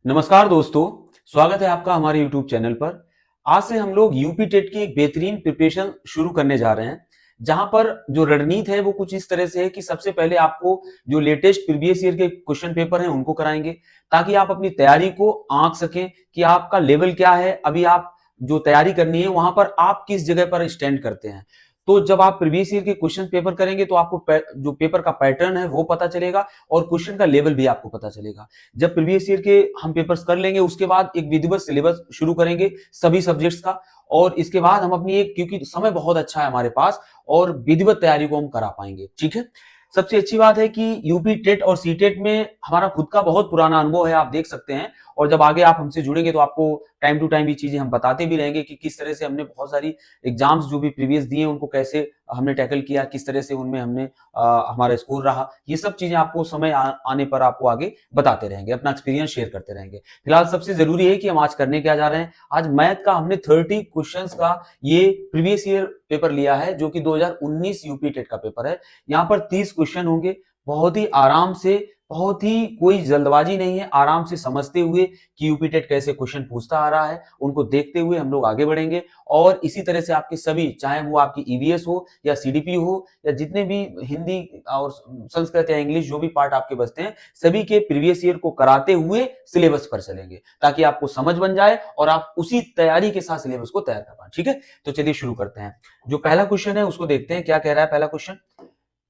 नमस्कार दोस्तों, स्वागत है आपका हमारे YouTube चैनल पर। आज से हम लोग यूपी टेट की एक बेहतरीन प्रिपरेशन शुरू करने जा रहे हैं, जहां पर जो रणनीति है वो कुछ इस तरह से है कि सबसे पहले आपको जो लेटेस्ट प्रीवियस ईयर के क्वेश्चन पेपर हैं उनको कराएंगे, ताकि आप अपनी तैयारी को आंक सकें कि आपका लेवल क्या है, अभी आप जो तैयारी करनी है वहां पर आप किस जगह पर स्टैंड करते हैं। तो जब आप प्रीवियस ईयर के क्वेश्चन पेपर करेंगे तो आपको जो पेपर का पैटर्न है वो पता चलेगा और क्वेश्चन का लेवल भी आपको पता चलेगा। जब प्रीवियस ईयर के हम पेपर्स कर लेंगे उसके बाद एक विधिवत सिलेबस शुरू करेंगे सभी सब्जेक्ट्स का, और इसके बाद हम अपनी एक, क्योंकि समय बहुत अच्छा है हमारे पास, और विधिवत तैयारी को हम करा पाएंगे। ठीक है। सबसे अच्छी बात है कि यूपी टेट और सी टेट में हमारा खुद का बहुत पुराना अनुभव है, आप देख सकते हैं। और जब आगे आप हमसे जुड़ेंगे तो आपको टाइम टू टाइम ये चीजें हम बताते भी रहेंगे कि किस तरह से हमने बहुत सारी एग्जाम्स जो भी प्रीवियस दिए उनको कैसे हमने टैकल किया, किस तरह से उनमें हमने हमारा स्कोर रहा। ये सब चीजें आपको समय आने पर आपको आगे बताते रहेंगे, अपना एक्सपीरियंस शेयर करते रहेंगे। फिलहाल सबसे जरूरी है कि हम आज करने क्या जा रहे हैं। आज मैथ का हमने 30 क्वेश्चंस का ये प्रीवियस ईयर पेपर लिया है, जो कि 2019 यूपी टेट का पेपर है। यहाँ पर 30 क्वेश्चन होंगे, बहुत ही आराम से, बहुत ही कोई जल्दबाजी नहीं है, आराम से समझते हुए कि यूपी टेट कैसे क्वेश्चन पूछता आ रहा है उनको देखते हुए हम लोग आगे बढ़ेंगे। और इसी तरह से आपके सभी, चाहे वो आपकी ईवीएस हो या सीडीपी हो या जितने भी हिंदी और संस्कृत या इंग्लिश जो भी पार्ट आपके बचते हैं, सभी के प्रीवियस ईयर को कराते हुए सिलेबस पर चलेंगे, ताकि आपको समझ बन जाए और आप उसी तैयारी के साथ सिलेबस को तैयार कर पाए। ठीक है, तो चलिए शुरू करते हैं। जो पहला क्वेश्चन है उसको देखते हैं, क्या कह रहा है पहला क्वेश्चन।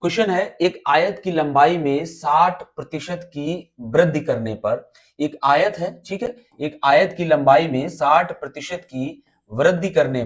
क्वेश्चन है, एक आयत की लंबाई में 60% की वृद्धि करने पर, एक आयत है, ठीक है, एक आयत की लंबाई में 60% की वृद्धि करने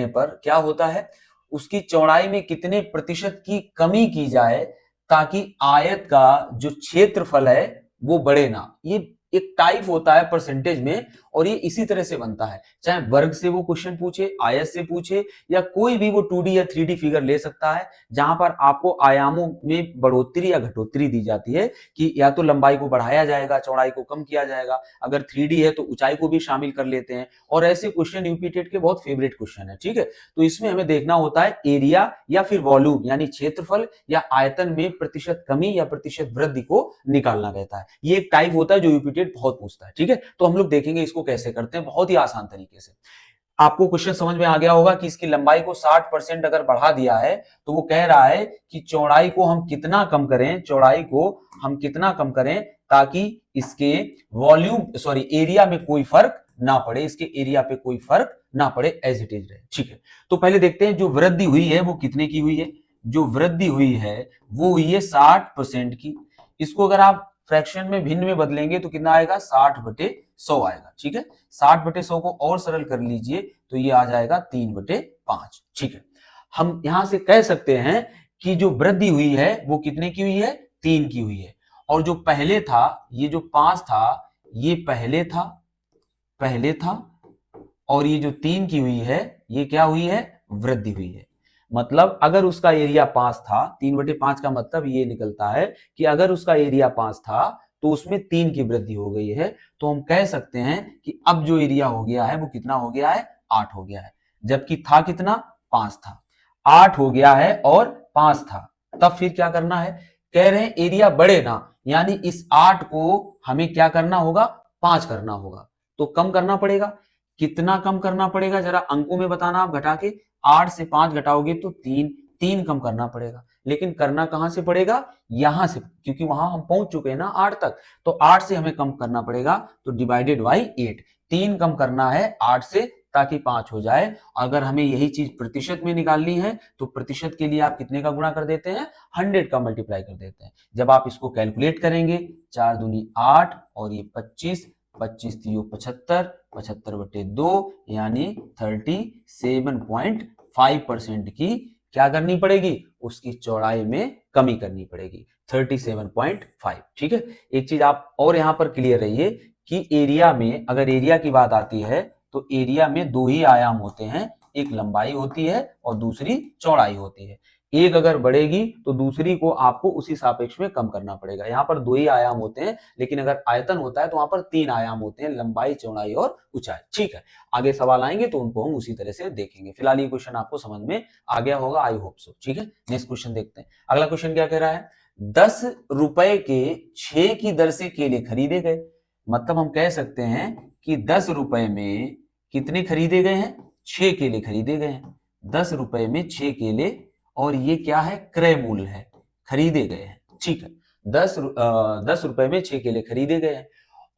पर क्या होता है, उसकी चौड़ाई में कितने प्रतिशत की कमी की जाए ताकि आयत का जो क्षेत्रफल है वो बढ़े ना। ये एक टाइप होता है परसेंटेज में, और ये इसी तरह से बनता है। चाहे वर्ग से वो क्वेश्चन पूछे, आयत से पूछे, या कोई भी वो 2D या 3D फिगर ले सकता है, जहां पर आपको आयामों में बढ़ोतरी या घटोतरी दी जाती है कि या तो लंबाई को बढ़ाया जाएगा, चौड़ाई को कम किया जाएगा, अगर 3D है तो ऊंचाई को भी शामिल कर लेते हैं। और ऐसे क्वेश्चन यूपी टेट के बहुत फेवरेट क्वेश्चन है। ठीक है, तो इसमें हमें देखना होता है एरिया या फिर वॉल्यूम, यानी क्षेत्रफल या आयतन में प्रतिशत कमी या प्रतिशत वृद्धि को निकालना रहता है। ये एक टाइप होता है जो यूपी टेट बहुत पूछता है। ठीक है, तो हम लोग देखेंगे इसको कैसे करते हैं, बहुत ही आसान तरीके से। आपको क्वेश्चन समझ में आ गया होगा कि इसकी लंबाई को 60% अगर बढ़ा दिया है तो वो कह रहा है कि चौड़ाई को हम कितना कम करें, चौड़ाई को हम कितना कम करें ताकि इसके वॉल्यूम सॉरी एरिया में कोई फर्क ना पड़े, इसके एरिया पे कोई फर्क ना पड़े, एज इट इज रहे। ठीक है, तो पहले देखते हैं जो वृद्धि हुई है वो कितने की हुई है। जो वृद्धि हुई है वो हुई है 60% की। इसको अगर आप फ्रैक्शन में भिन्न में बदलेंगे तो कितना आएगा, 60/100 आएगा। ठीक है, 60/100 को और सरल कर लीजिए तो ये आ जाएगा 3/5। ठीक है, हम यहां से कह सकते हैं कि जो वृद्धि हुई है वो कितने की हुई है, 3 की हुई है। और जो पहले था, ये जो 5 था, ये पहले था, और ये जो 3 की हुई है ये क्या हुई है, वृद्धि हुई है। मतलब अगर उसका एरिया 5 था, 3/5 का मतलब ये निकलता है कि अगर उसका एरिया 5 था तो उसमें 3 की वृद्धि हो गई है। तो हम कह सकते हैं कि अब जो एरिया हो गया है वो कितना हो गया है, 8 हो गया है। जबकि था कितना, 5 था, 8 हो गया है और 5 था। तब फिर क्या करना है, कह रहे हैं एरिया बढ़े ना, यानी इस 8 को हमें क्या करना होगा, 5 करना होगा। तो कम करना पड़ेगा। कितना कम करना पड़ेगा, जरा अंकों में बताना आप, घटा के 8 से 5 घटाओगे तो 3 कम करना पड़ेगा। लेकिन करना कहां से पड़ेगा, यहां से, क्योंकि वहां हम पहुंच चुके हैं ना 8 तक, तो 8 से हमें कम करना पड़ेगा, तो डिवाइडेड बाई 8, 3 कम करना है 8 से ताकि 5 हो जाए। अगर हमें यही चीज प्रतिशत में निकालनी है तो प्रतिशत के लिए आप कितने का गुणा कर देते हैं, 100 का मल्टीप्लाई कर देते हैं। जब आप इसको कैलकुलेट करेंगे, 4 दूनी 8 और ये 25, 25 3 75, 75/2 यानी 37.5% की क्या करनी पड़ेगी, उसकी चौड़ाई में कमी करनी पड़ेगी, 37.5। ठीक है, एक चीज आप और यहां पर क्लियर रहिए कि एरिया में, अगर एरिया की बात आती है तो एरिया में 2 ही आयाम होते हैं, एक लंबाई होती है और दूसरी चौड़ाई होती है। एक अगर बढ़ेगी तो दूसरी को आपको उसी सापेक्ष में कम करना पड़ेगा। यहाँ पर 2 ही आयाम होते हैं, लेकिन अगर आयतन होता है तो वहां पर 3 आयाम होते हैं, लंबाई, चौड़ाई और ऊंचाई। ठीक है, आगे सवाल आएंगे तो उनको हम उसी तरह से देखेंगे। फिलहाल ये क्वेश्चन आपको समझ में आ गया होगा, आई होप सो। ठीक है, नेक्स्ट क्वेश्चन देखते हैं। अगला क्वेश्चन क्या कह रहा है, 10 रुपए के 6 की दर से केले खरीदे गए। मतलब हम कह सकते हैं कि 10 रुपए में कितने खरीदे गए हैं, 6 केले खरीदे गए हैं। 10 रुपए में 6 केले, और ये क्या है, क्रय मूल्य है, खरीदे गए हैं। ठीक है, 10 रुपए में 6 केले खरीदे गए हैं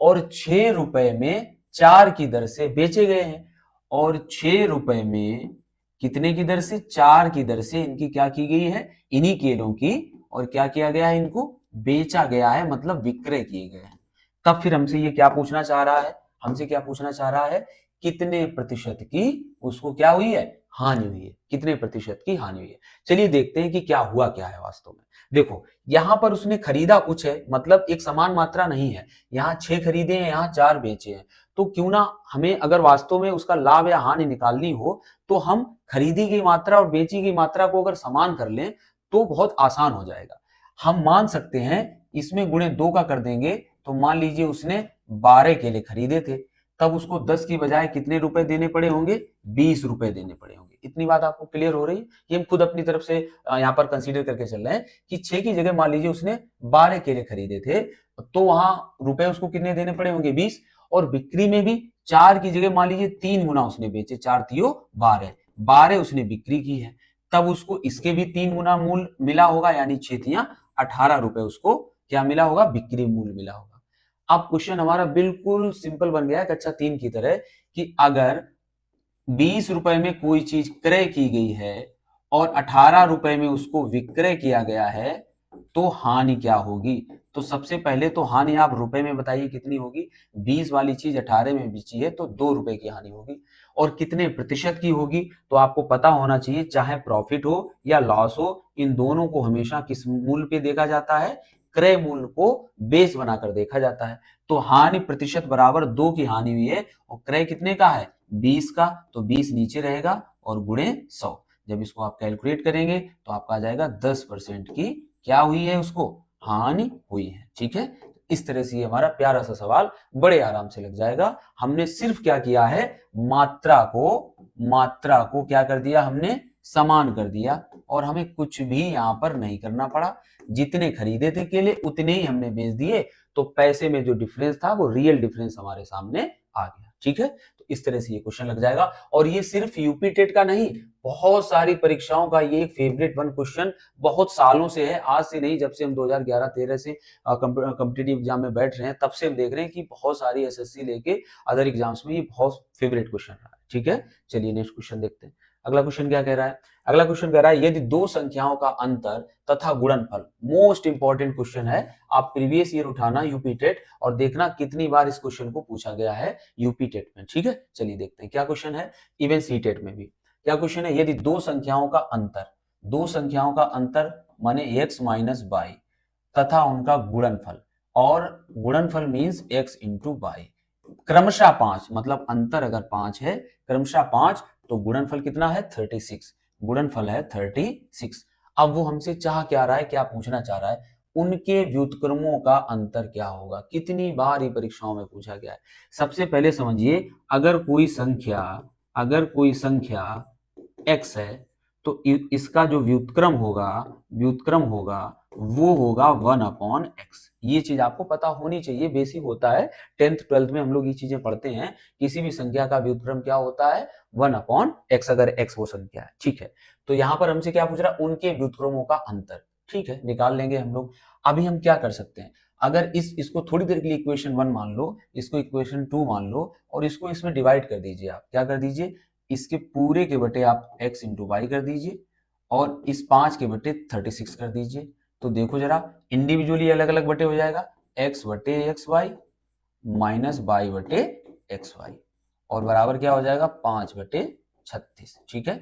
और 6 रुपए में 4 की दर से बेचे गए हैं, और 6 रुपए में कितने की दर से, 4 की दर से इनकी क्या की गई है, इन्हीं केलों की, और क्या किया गया है, इनको बेचा गया है, मतलब विक्रय किए गए हैं। तब फिर हमसे ये क्या पूछना चाह रहा है, हमसे क्या पूछना चाह रहा है, कितने प्रतिशत की उसको क्या हुई है, हानि हुई है, कितने प्रतिशत की हानि हुई है। चलिए देखते हैं कि क्या हुआ क्या है वास्तव में। देखो यहां पर उसने खरीदा कुछ है, मतलब एक समान मात्रा नहीं है, यहाँ 6 खरीदे हैं, यहाँ 4 बेचे हैं। तो क्यों ना हमें अगर वास्तव में उसका लाभ या हानि निकालनी हो, तो हम खरीदी गई मात्रा और बेची गई मात्रा को अगर समान कर लें तो बहुत आसान हो जाएगा। हम मान सकते हैं इसमें गुणे 2 का कर देंगे, तो मान लीजिए उसने 12 केले खरीदे थे, तब उसको 10 की बजाय कितने रुपए देने पड़े होंगे, 20 रुपए देने पड़े होंगे। इतनी बात आपको क्लियर हो रही है। ये हम खुद अपनी तरफ से यहाँ पर कंसीडर करके चल रहे हैं कि 6 की जगह मान लीजिए उसने 12 केले खरीदे थे, तो वहां रुपए उसको कितने देने पड़े होंगे, 20। और बिक्री में भी 4 की जगह मान लीजिए 3 गुना उसने बेचे, 4 तियो 12, 12 उसने बिक्री की है, तब उसको इसके भी 3 गुना मूल्य मिला होगा, यानी 6 तिया 18 रुपए उसको क्या मिला होगा, बिक्री मूल्य मिला होगा। अब क्वेश्चन हमारा बिल्कुल सिंपल बन गया है, कक्षा 3 की तरह, कि अगर 20 रुपए में कोई चीज क्रय की गई है और 18 रुपए में उसको विक्रय किया गया है, तो हानि क्या होगी। तो सबसे पहले तो हानि आप रुपए में बताइए कितनी होगी, 20 वाली चीज 18 में बेची है तो 2 रुपए की हानि होगी। और कितने प्रतिशत की होगी, तो आपको पता होना चाहिए, चाहे प्रॉफिट हो या लॉस हो, इन दोनों को हमेशा किस मूल्य पे देखा जाता है, क्रय मूल्य को बेस बनाकर देखा जाता है। तो हानि प्रतिशत बराबर 2 की हानि हुई है, और क्रय कितने का है, 20 का, तो 20 नीचे रहेगा और गुणे 100। जब इसको आप कैलकुलेट करेंगे तो आपका आ जाएगा 10% की क्या हुई है, उसको हानि हुई है। ठीक है, इस तरह से ये हमारा प्यारा सा सवाल बड़े आराम से लग जाएगा। हमने सिर्फ क्या किया है, मात्रा को क्या कर दिया, हमने समान कर दिया, और हमें कुछ भी यहां पर नहीं करना पड़ा। जितने खरीदे थे केले उतने ही हमने बेच दिए, तो पैसे में जो डिफरेंस था वो रियल डिफरेंस हमारे सामने आ गया। ठीक है, तो इस तरह से ये क्वेश्चन लग जाएगा। और ये सिर्फ यूपी टेट का नहीं, बहुत सारी परीक्षाओं का ये फेवरेट वन क्वेश्चन बहुत सालों से है, आज से नहीं, जब से हम 2011-13 से कॉम्पिटिटिव एग्जाम में बैठ रहे हैं, तब से हम देख रहे हैं कि बहुत सारी एसएससी लेके अदर एग्जाम्स में ये बहुत फेवरेट क्वेश्चन रहा है। ठीक है, चलिए नेक्स्ट क्वेश्चन देखते हैं। अगला क्वेश्चन क्या कह रहा है, अगला क्वेश्चन कह रहा है, यदि दो संख्याओं का अंतर तथा गुणनफल, मोस्ट इंपॉर्टेंट क्वेश्चन है, आप प्रीवियस ईयर उठाना यूपी टेट और देखना कितनी बार इस क्वेश्चन को पूछा गया है यूपी टेट में। ठीक है, चलिए देखते हैं क्या क्वेश्चन है, इवन सी टेट में भी क्या क्वेश्चन है। यदि दो संख्याओं का अंतर माने x माइनस वाई तथा उनका गुणनफल, और गुणनफल मींस x इंटू वाई, क्रमशः 5, मतलब अंतर अगर 5 है, क्रमशः 5, तो गुणनफल कितना है 36, गुणनफल है 36। अब वो हमसे चाह क्या रहा है, क्या पूछना चाह रहा है, उनके व्युत्क्रमों का अंतर क्या होगा। कितनी बार ये परीक्षाओं में पूछा गया है। सबसे पहले समझिए, अगर कोई संख्या x है, तो इसका जो व्युत्क्रम होगा वो होगा 1/x। ये चीज आपको पता होनी चाहिए, बेसिक होता है, 10th 12th में हम लोग ये चीजें पढ़ते हैं। किसी भी संख्या का व्युत्क्रम क्या होता है, 1/x, अगर x वो संख्या है। ठीक है, तो यहां पर हमसे क्या पूछ रहा है, उनके व्युत्क्रमों का अंतर। ठीक है, निकाल लेंगे हम लोग। अभी हम क्या कर सकते हैं, अगर इसको थोड़ी देर के लिए इक्वेशन 1 मान लो, इसको इक्वेशन 2 मान लो, और इसको इसमें डिवाइड कर दीजिए। आप क्या कर दीजिए, इसके पूरे के बटे आप x इंटू वाई कर दीजिए, और इस 5 के बटे 36 कर दीजिए। तो देखो जरा, इंडिविजुअली अलग अलग बटे हो जाएगा, x बटे एक्स वाई माइनस वाई बटे एक्स वाई, और बराबर क्या हो जाएगा, 5 बटे 36। ठीक है,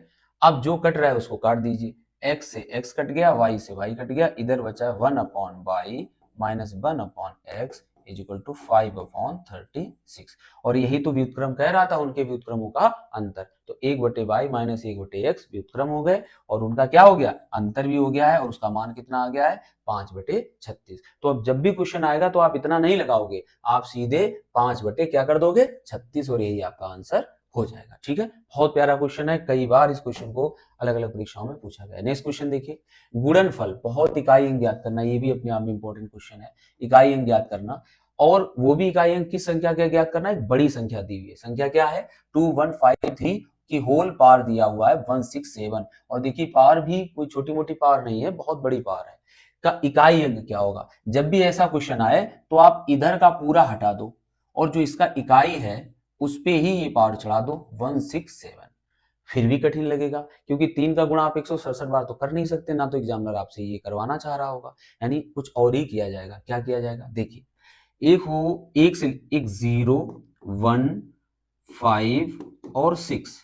अब जो कट रहा है उसको काट दीजिए, x से x कट गया, y से y कट गया, इधर बचा 1/y minus 1/x is equal to 5/36। और यही तो व्युत्क्रम कह रहा था, उनके व्युत्क्रमों का अंतर। तो 1/y माइनस 1/x व्युत्क्रम हो गए, और उनका क्या हो गया, अंतर भी हो गया है, और उसका मान कितना आ गया है, 5/36। तो अब जब भी क्वेश्चन आएगा तो आप इतना नहीं लगाओगे, आप सीधे 5 बटे क्या कर दोगे, 36, और यही आपका आंसर हो जाएगा। ठीक है, बहुत प्यारा क्वेश्चन है, कई बार इस क्वेश्चन को अलग अलग परीक्षाओं में पूछा गया है। नेक्स्ट क्वेश्चन देखिए, गुणनफल, बहुत इकाई अंक ज्ञात करना, ये भी अपने आप में इंपॉर्टेंट क्वेश्चन है, इकाई अंक ज्ञात करना। और वो भी इकाई अंक किस संख्या का ज्ञात करना है, बड़ी संख्या दी हुई है। संख्या क्या है 2153 की होल पावर दिया हुआ है 167, और देखिए पावर भी कोई छोटी मोटी पावर नहीं है, बहुत बड़ी पावर है। का इकाई अंक क्या होगा, जब भी ऐसा क्वेश्चन आए तो आप इधर का पूरा हटा दो और जो इसका इकाई है उस पे ही ये पावर चढ़ा दो 167। फिर भी कठिन लगेगा क्योंकि 3 का गुणा आप 167 बार तो कर नहीं सकते, ना तो एग्जामिनर आपसे ये करवाना चाह रहा होगा, यानी कुछ और ही किया जाएगा। क्या किया जाएगा, देखिए एक हो एक से एक 0 1 5 और 6,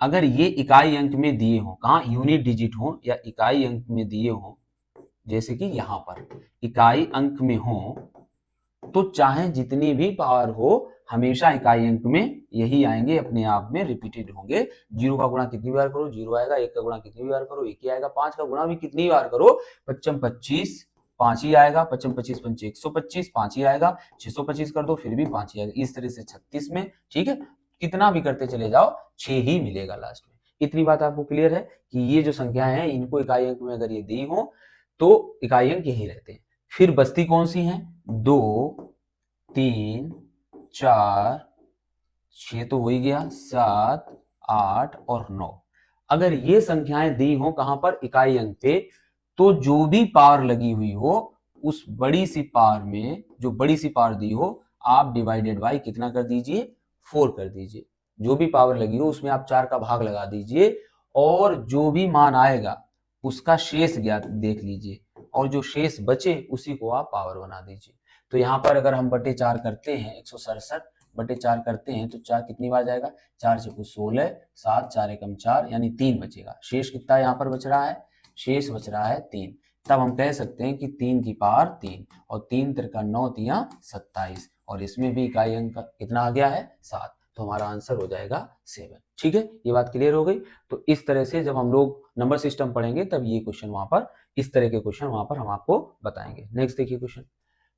अगर ये इकाई अंक में दिए हो, कहाँ यूनिट डिजिट हो या इकाई अंक में दिए हो, जैसे कि यहां पर इकाई अंक में हो, तो चाहे जितनी भी पावर हो हमेशा इकाई अंक में यही आएंगे, अपने आप में रिपीटेड होंगे। 0 का गुणा कितनी बार करो 0 आएगा, 1 का गुणा कितनी बार करो 1 ही आएगा, 5 का गुणा भी कितनी बार करो 55 25 5 ही आएगा, 55 25 5 125 5 ही आएगा, 625 कर दो फिर भी 5 ही आएगा, इस तरह से 36 में, ठीक है, कितना भी करते चले जाओ 6 ही मिलेगा लास्ट में। इतनी बात आपको क्लियर है कि ये जो संख्या है इनको इकाई अंक में अगर ये दी हो तो इकाई अंक यही रहते हैं। फिर बस्ती कौन सी है, 2 3 4 6 तो हो ही गया, 7 8 और 9। अगर ये संख्याएं दी हो कहां पर, इकाई अंक पे, तो जो भी पावर लगी हुई हो उस बड़ी सी पावर में, जो बड़ी सी पावर दी हो आप डिवाइडेड बाय कितना कर दीजिए 4 कर दीजिए। जो भी पावर लगी हो उसमें आप 4 का भाग लगा दीजिए और जो भी मान आएगा उसका शेष ज्ञात देख लीजिए और जो शेष बचे उसी को आप पावर बना दीजिए। तो यहाँ पर अगर हम बटे 4 करते हैं 167 बटे 4 करते हैं तो 4 कितनी बार जाएगा, 4 से कुछ 16 7 4 एकम 4 यानी 3 बचेगा। शेष कितना यहाँ पर बच रहा है, शेष बच रहा है 3। तब हम कह सकते हैं कि 3 की पावर 3 और 3 तिरका 9 तिया 27 और इसमें भी इकाई अंक कितना आ गया है 7, तो हमारा आंसर हो जाएगा 7। ठीक है, ये बात क्लियर हो गई। तो इस तरह से जब हम लोग नंबर सिस्टम पढ़ेंगे तब ये क्वेश्चन वहां पर, इस तरह के क्वेश्चन वहां पर हम आपको बताएंगे। नेक्स्ट देखिए क्वेश्चन,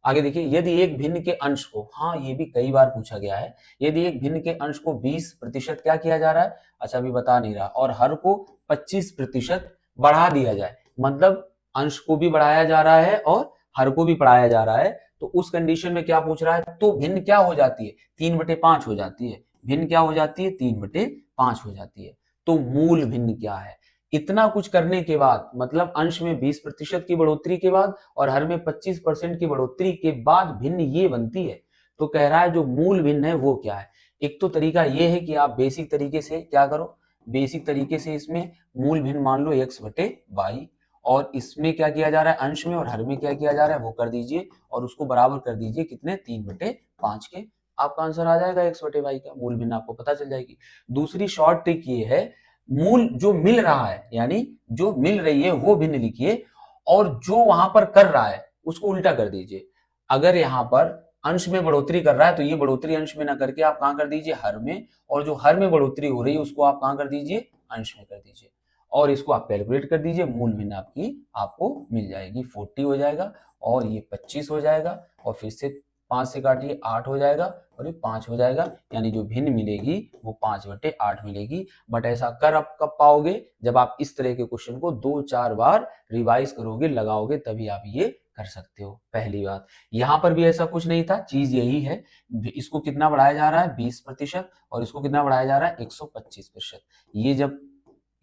आगे देखिए, यदि एक भिन्न के अंश को, हाँ ये भी कई बार पूछा गया है, यदि एक भिन्न के अंश को 20% क्या किया जा रहा है, अच्छा अभी बता नहीं रहा, और हर को 25% बढ़ा दिया जाए, मतलब अंश को भी बढ़ाया जा रहा है और हर को भी बढ़ाया जा रहा है, तो उस कंडीशन में क्या पूछ रहा है, तो भिन्न क्या हो जाती है 3/5 हो जाती है, भिन्न क्या हो जाती है 3/5 हो जाती है। तो मूल भिन्न क्या है, इतना कुछ करने के बाद, मतलब अंश में 20% की बढ़ोतरी के बाद और हर में 25% की बढ़ोतरी के बाद भिन्न ये बनती है। तो कह रहा है जो मूल भिन्न है वो क्या है। एक तो तरीका ये है कि आप बेसिक तरीके से क्या करो, बेसिक तरीके से इसमें मूल भिन्न मान लो x/y, और इसमें क्या किया जा रहा है अंश में और हर में क्या किया जा रहा है वो कर दीजिए और उसको बराबर कर दीजिए कितने 3/5 के, आपका आंसर आ जाएगा x/y का, मूल भिन्न आपको पता चल जाएगी। दूसरी शॉर्ट ट्रिक ये है, मूल जो मिल रहा है यानी जो मिल रही है वो भिन्न लिखिए और जो वहां पर कर रहा है उसको उल्टा कर दीजिए। अगर यहाँ पर अंश में बढ़ोतरी कर रहा है तो ये बढ़ोतरी अंश में ना करके आप कहां कर दीजिए हर में, और जो हर में बढ़ोतरी हो रही है उसको आप कहां कर दीजिए अंश में कर दीजिए, और इसको आप कैलकुलेट कर दीजिए, मूल भिन्न आपकी आपको मिल जाएगी 40 हो जाएगा और ये 25 हो जाएगा और फिर से 5 से काटिए 8 हो जाएगा और ये 5 हो जाएगा, यानी जो भिन्न मिलेगी वो 5/8 मिलेगी। बट ऐसा कर आप कब पाओगे, जब आप इस तरह के क्वेश्चन को 2-4 बार रिवाइज करोगे, लगाओगे, तभी आप ये कर सकते हो। पहली बात, यहाँ पर भी ऐसा कुछ नहीं था, चीज यही है, इसको कितना बढ़ाया जा रहा है 20% और इसको कितना बढ़ाया जा रहा है 125%। ये जब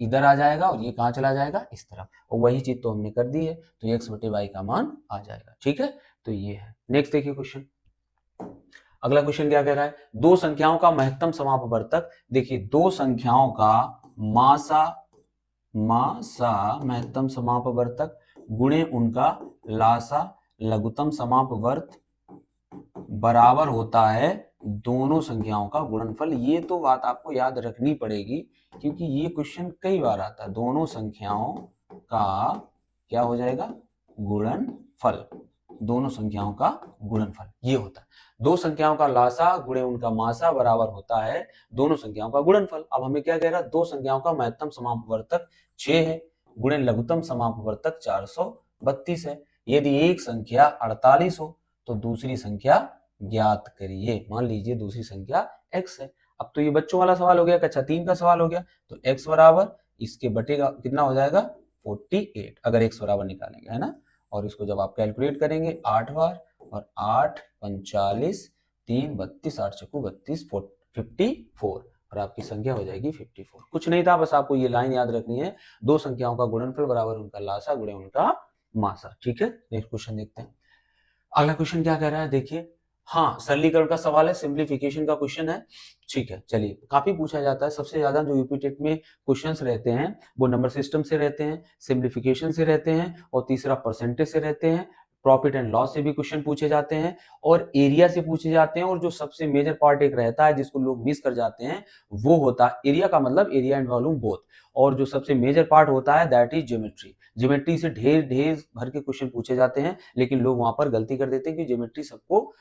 इधर आ जाएगा और ये कहाँ चला जाएगा इस तरफ, और वही चीज तो हमने कर दी है, तो x/y का मान आ जाएगा। ठीक है, तो ये है। नेक्स्ट देखिए क्वेश्चन, अगला क्वेश्चन क्या कह रहा है, दो संख्याओं का महत्तम समापवर्तक, देखिए दो संख्याओं का मासा महत्तम समापवर्तक गुणे उनका लासा लघुत्तम समापवर्त बराबर होता है दोनों संख्याओं का गुणनफल। ये तो बात आपको याद रखनी पड़ेगी क्योंकि ये क्वेश्चन कई बार आता है। दोनों संख्याओं का क्या हो जाएगा गुणनफल, दोनों संख्याओं का गुणनफल ये होता है। दो संख्याओं का लासा गुणे उनका मासा बराबर होता है दोनों संख्याओं का गुणनफल। अब हमें क्या कह रहा है, दो संख्याओं का महत्तम समापवर्तक 6 है गुणे लघुत्तम समापवर्तक 432 है। यदि एक संख्या 48 हो तो दूसरी संख्या ज्ञात करिए। मान लीजिए दूसरी संख्या x है। अब तो ये बच्चों वाला सवाल हो गया, कक्षा 3 का सवाल हो गया, तो x बराबर इसके बटेगा कितना हो जाएगा 48, अगर x बराबर निकालेंगे, है ना। और इसको जब आप कैलकुलेट करेंगे 8 बार और 8 45 3 32 8 चक्कू 32 54 और आपकी संख्या हो जाएगी 54। कुछ नहीं था, बस आपको ये लाइन याद रखनी है, दो संख्याओं का गुणनफल बराबर उनका लासा गुणे उनका मासा। ठीक है, नेक्स्ट क्वेश्चन देखते हैं। अगला क्वेश्चन क्या कह रहा है देखिए, हाँ सरलीकरण का सवाल है, सिंप्लीफिकेशन का क्वेश्चन है। ठीक है, चलिए, काफी पूछा जाता है, सबसे ज्यादा जो यूपी टेट में क्वेश्चंस रहते हैं वो नंबर सिस्टम से रहते हैं, सिंप्लीफिकेशन से रहते हैं और तीसरा परसेंटेज से रहते हैं, प्रॉफिट एंड लॉस से भी क्वेश्चन पूछे जाते हैं और एरिया से पूछे जाते हैं। और जो सबसे मेजर पार्ट एक रहता है जिसको लोग मिस कर जाते हैं वो होता है एरिया का मतलब एरिया एंड वॉल्यूम बोथ, और जो सबसे मेजर पार्ट होता है दैट इज ज्योमेट्री। ज्योमेट्री से ढेर ढेर भर के क्वेश्चन पूछे जाते हैं, लेकिन लोग वहां पर गलती कर देते हैं कि ज्योमेट्री सबको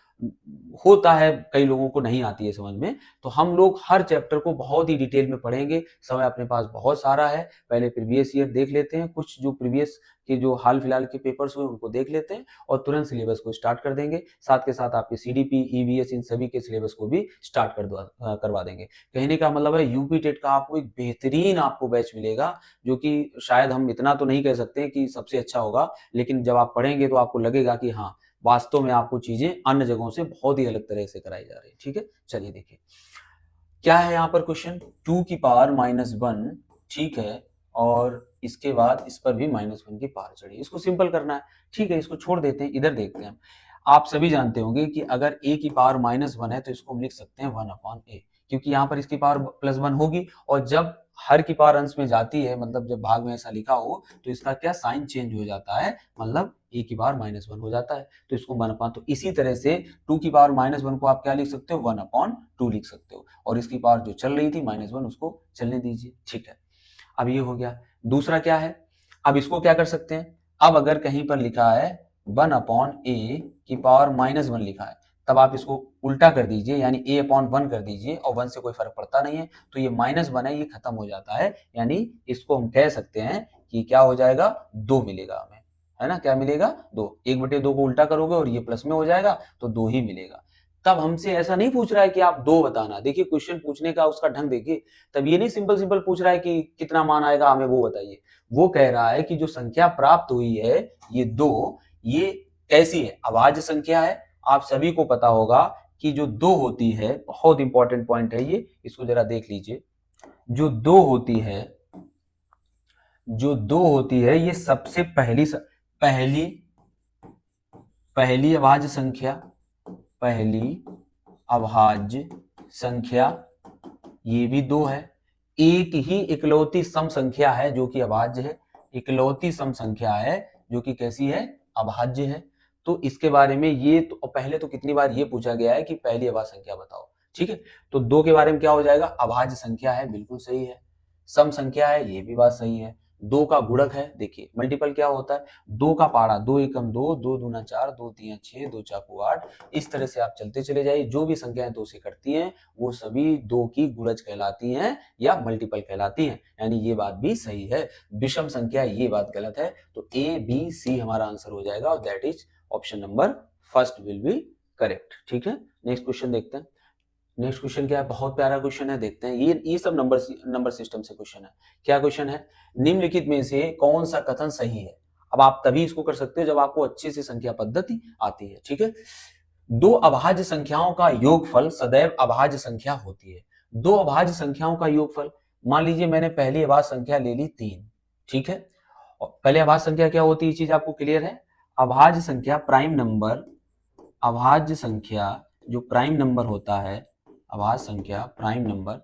होता है, कई लोगों को नहीं आती है समझ में। तो हम लोग हर चैप्टर को बहुत ही डिटेल में पढ़ेंगे, समय अपने पास बहुत सारा है। पहले प्रीवियस ईयर देख लेते हैं, कुछ जो प्रीवियस के जो हाल फिलहाल के पेपर्स हुए उनको देख लेते हैं और तुरंत सिलेबस को स्टार्ट कर देंगे। साथ के साथ आपके सीडीपी ईवीएस इन सभी के सिलेबस को भी स्टार्ट करवा देंगे। कहने का मतलब है यूपी टेट का आपको एक बेहतरीन आपको बैच मिलेगा, जो कि शायद हम इतना तो नहीं कह सकते कि सबसे अच्छा होगा, लेकिन जब आप पढ़ेंगे तो आपको लगेगा कि हाँ वास्तव में आपको चीजें अन्य जगहों से बहुत ही अलग तरह से कराई जा रही है। ठीक है, चलिए देखिए क्या है यहाँ पर क्वेश्चन, 2 की पावर -1, ठीक है, और इसके बाद इस पर भी -1 की पावर चढ़ी, इसको सिंपल करना है। ठीक है, इसको छोड़ देते हैं, इधर देखते हैं। आप सभी जानते होंगे कि अगर a की पावर -1 है तो इसको हम लिख सकते हैं 1/a, क्योंकि यहाँ पर इसकी पावर +1 होगी और जब हर की पावर अंश में जाती है, मतलब जब भाग में ऐसा लिखा हो तो इसका क्या साइन चेंज हो जाता है, मतलब a की पावर -1 हो जाता है, तो इसको 1/, तो इसी तरह से 2 की पावर -1 को आप क्या लिख सकते हो, 1/2 लिख सकते हो, और इसकी पावर जो चल रही थी -1 उसको चलने दीजिए। ठीक है, अब ये हो गया। दूसरा क्या है, अब इसको क्या कर सकते हैं, अब अगर कहीं पर लिखा है 1/a की पावर -1 लिखा है, तब आप इसको उल्टा कर दीजिए, यानी a/1 कर दीजिए, और 1 से कोई फर्क पड़ता नहीं है, तो ये -1 है, ये खत्म हो जाता है, यानी इसको हम कह सकते हैं कि क्या हो जाएगा, 2 मिलेगा हमें, है ना, क्या मिलेगा, 2। 1/2 को उल्टा करोगे और ये प्लस में हो जाएगा तो 2 ही मिलेगा। तब हमसे ऐसा नहीं पूछ रहा है कि आप 2 बताना, देखिए क्वेश्चन पूछने का उसका ढंग देखिए, तब ये नहीं सिंपल सिंपल पूछ रहा है कि कितना मान आएगा हमें वो बताइए, वो कह रहा है कि जो संख्या प्राप्त हुई है ये 2, ये कैसी है, अभाज्य संख्या है। आप सभी को पता होगा कि जो 2 होती है, बहुत इंपॉर्टेंट पॉइंट है ये, इसको जरा देख लीजिए, जो 2 होती है, जो 2 होती है ये सबसे पहली अभाज्य संख्या, पहली अभाज्य संख्या, ये भी 2 है। एक ही इकलौती सम संख्या है जो कि अभाज्य है, इकलौती सम संख्या है जो कि कैसी है, अभाज्य है। तो इसके बारे में ये तो पहले तो कितनी बार ये पूछा गया है कि पहली अभाज्य संख्या बताओ। ठीक है, तो 2 के बारे में क्या हो जाएगा, अभाज्य संख्या है, बिल्कुल सही है। सम संख्या है, ये भी बात सही है। 2 का गुणक है, देखिए मल्टीपल क्या होता है, 2 का पारा 2 एकम 2, 2 दूना 4, 2 तीन 6, 2 चाकू 8, इस तरह से आप चलते चले जाइए, जो भी संख्याएं 2 से कटती हैं वो सभी 2 की गुणज कहलाती हैं या मल्टीपल कहलाती हैं, यानी ये बात भी सही है। विषम संख्या ये बात गलत है, तो ए बी सी हमारा आंसर हो जाएगा और that is option number first will be correct. ठीक है, नेक्स्ट क्वेश्चन देखते हैं। नेक्स्ट क्वेश्चन क्या है, बहुत प्यारा क्वेश्चन है, देखते हैं। ये सब नंबर सिस्टम से क्वेश्चन है। क्या क्वेश्चन है, निम्नलिखित में से कौन सा कथन सही है। अब आप तभी इसको कर सकते हो जब आपको अच्छे से संख्या पद्धति आती है। ठीक है, 2 अभाज्य संख्याओं का योगफल सदैव अभाज्य संख्या होती है। 2 अभाज्य संख्याओं का योगफल, मान लीजिए मैंने पहली अभाज्य संख्या ले ली 3, ठीक है, और पहले अभाज्य संख्या क्या होती है, ये चीज आपको क्लियर है। अभाज्य संख्या प्राइम नंबर, अभाज्य संख्या जो प्राइम नंबर होता है, अभाज्य संख्या प्राइम नंबर,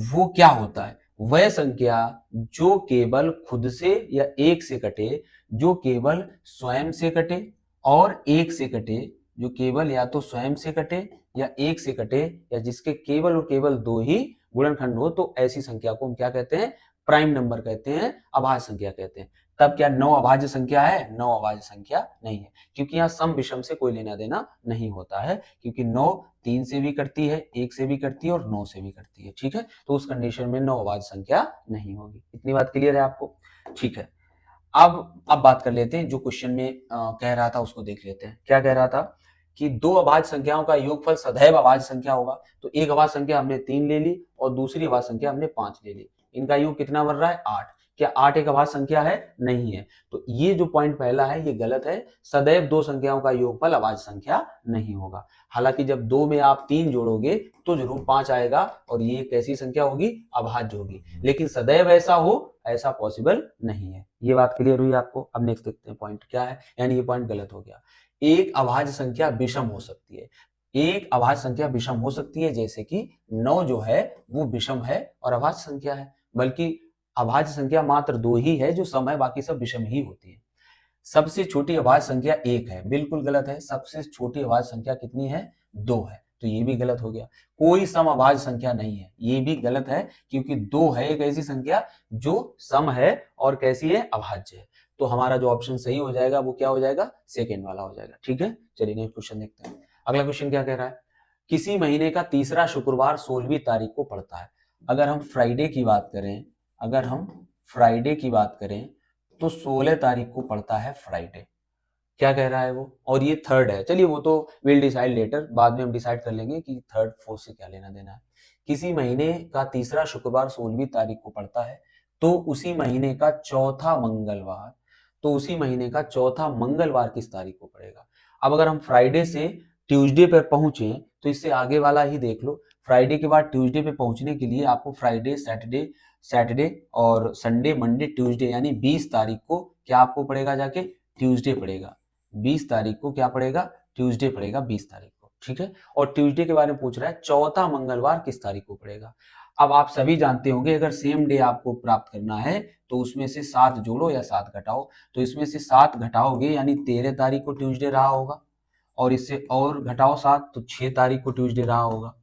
वो क्या होता है, वह संख्या जो केवल खुद से या एक से कटे, जो केवल स्वयं से कटे और एक से कटे, जो केवल या तो स्वयं से कटे या एक से कटे, या जिसके केवल और केवल 2 ही गुणनखंड हो, तो ऐसी संख्या को हम क्या कहते हैं, प्राइम नंबर कहते हैं, अभाज्य संख्या कहते हैं। तब क्या 9 अभाज्य संख्या है, 9 अभाज्य संख्या नहीं है, क्योंकि यहाँ सम विषम से कोई लेना देना नहीं होता है, क्योंकि 9 3 से भी करती है, 1 से भी करती है और 9 से भी करती है। ठीक है, तो उस कंडीशन में 9 अभाज्य संख्या नहीं होगी। इतनी बात क्लियर है आपको। ठीक है, अब बात कर लेते हैं, जो क्वेश्चन में कह रहा था उसको देख लेते हैं। क्या कह रहा था कि 2 अभाज्य संख्याओं का योगफल सदैव अभाज्य संख्या होगा। तो एक अभाज्य संख्या हमने 3 ले ली और दूसरी अभाज्य संख्या हमने 5 ले ली, इनका योग कितना बन रहा है, 8। क्या 8 एक अभाज्य संख्या है? नहीं है। तो ये जो पॉइंट पहला है ये गलत है। सदैव दो संख्याओं का योगफल अभाज्य संख्या नहीं होगा। हालांकि जब 2 में आप 3 जोड़ोगे तो जरूर 5 आएगा और ये कैसी संख्या होगी? अभाज्य होगी। लेकिन सदैव ऐसा हो, ऐसा पॉसिबल नहीं है। ये बात क्लियर हुई आपको? अब नेक्स्ट देखते हैं पॉइंट क्या है, यानी ये पॉइंट गलत हो गया। एक अभाज्य संख्या विषम हो सकती है। एक अभाज्य संख्या विषम हो सकती है, जैसे कि 9 जो है वो विषम है और अभाज्य संख्या है, बल्कि अभाज्य संख्या मात्र 2 ही है जो सम है, बाकी सब विषम ही होती है। सबसे छोटी अभाज्य संख्या 1 है, बिल्कुल गलत है। सबसे छोटी अभाज्य संख्या कितनी है? 2 है, तो ये भी गलत हो गया। कोई सम अभाज्य संख्या नहीं है, ये भी गलत है, क्योंकि 2 है एक ऐसी संख्या जो सम है और कैसी है? अभाज्य है। तो हमारा जो ऑप्शन सही हो जाएगा वो क्या हो जाएगा? सेकेंड वाला हो जाएगा। ठीक है, चलिए नेक्स्ट क्वेश्चन देखते हैं। अगला क्वेश्चन क्या कह रहा है? किसी महीने का तीसरा शुक्रवार 16वीं तारीख को पड़ता है। अगर हम फ्राइडे की बात करें, तो 16 तारीख को पड़ता है फ्राइडे। क्या कह रहा है वो? और ये थर्ड है। चलिए वो तो विल डिसाइड लेटर, बाद में हम डिसाइड कर लेंगे कि थर्ड फोर्थ से क्या लेना देना है। किसी महीने का तीसरा शुक्रवार 16वीं तारीख को पड़ता है, तो उसी महीने का चौथा मंगलवार किस तारीख को पड़ेगा? अब अगर हम फ्राइडे से ट्यूसडे पर पहुंचे तो इससे आगे वाला ही देख लो। फ्राइडे के बाद ट्यूसडे पे पहुंचने के लिए आपको फ्राइडे, सैटरडे और संडे, मंडे, ट्यूसडे, यानी 20 तारीख को क्या आपको पड़ेगा? जाके ट्यूसडे पड़ेगा। 20 तारीख को क्या पड़ेगा? ट्यूसडे पड़ेगा 20 तारीख को। ठीक है, और ट्यूसडे के बारे में पूछ रहा है चौथा मंगलवार किस तारीख को पड़ेगा। अब आप सभी जानते होंगे अगर सेम डे आपको प्राप्त करना है तो उसमें से 7 जोड़ो या 7 घटाओ। तो इसमें से 7 घटाओगे यानी 13 तारीख को ट्यूसडे रहा होगा, और इससे और घटाओ 7 तो 6 तारीख को ट्यूसडे रहा होगा।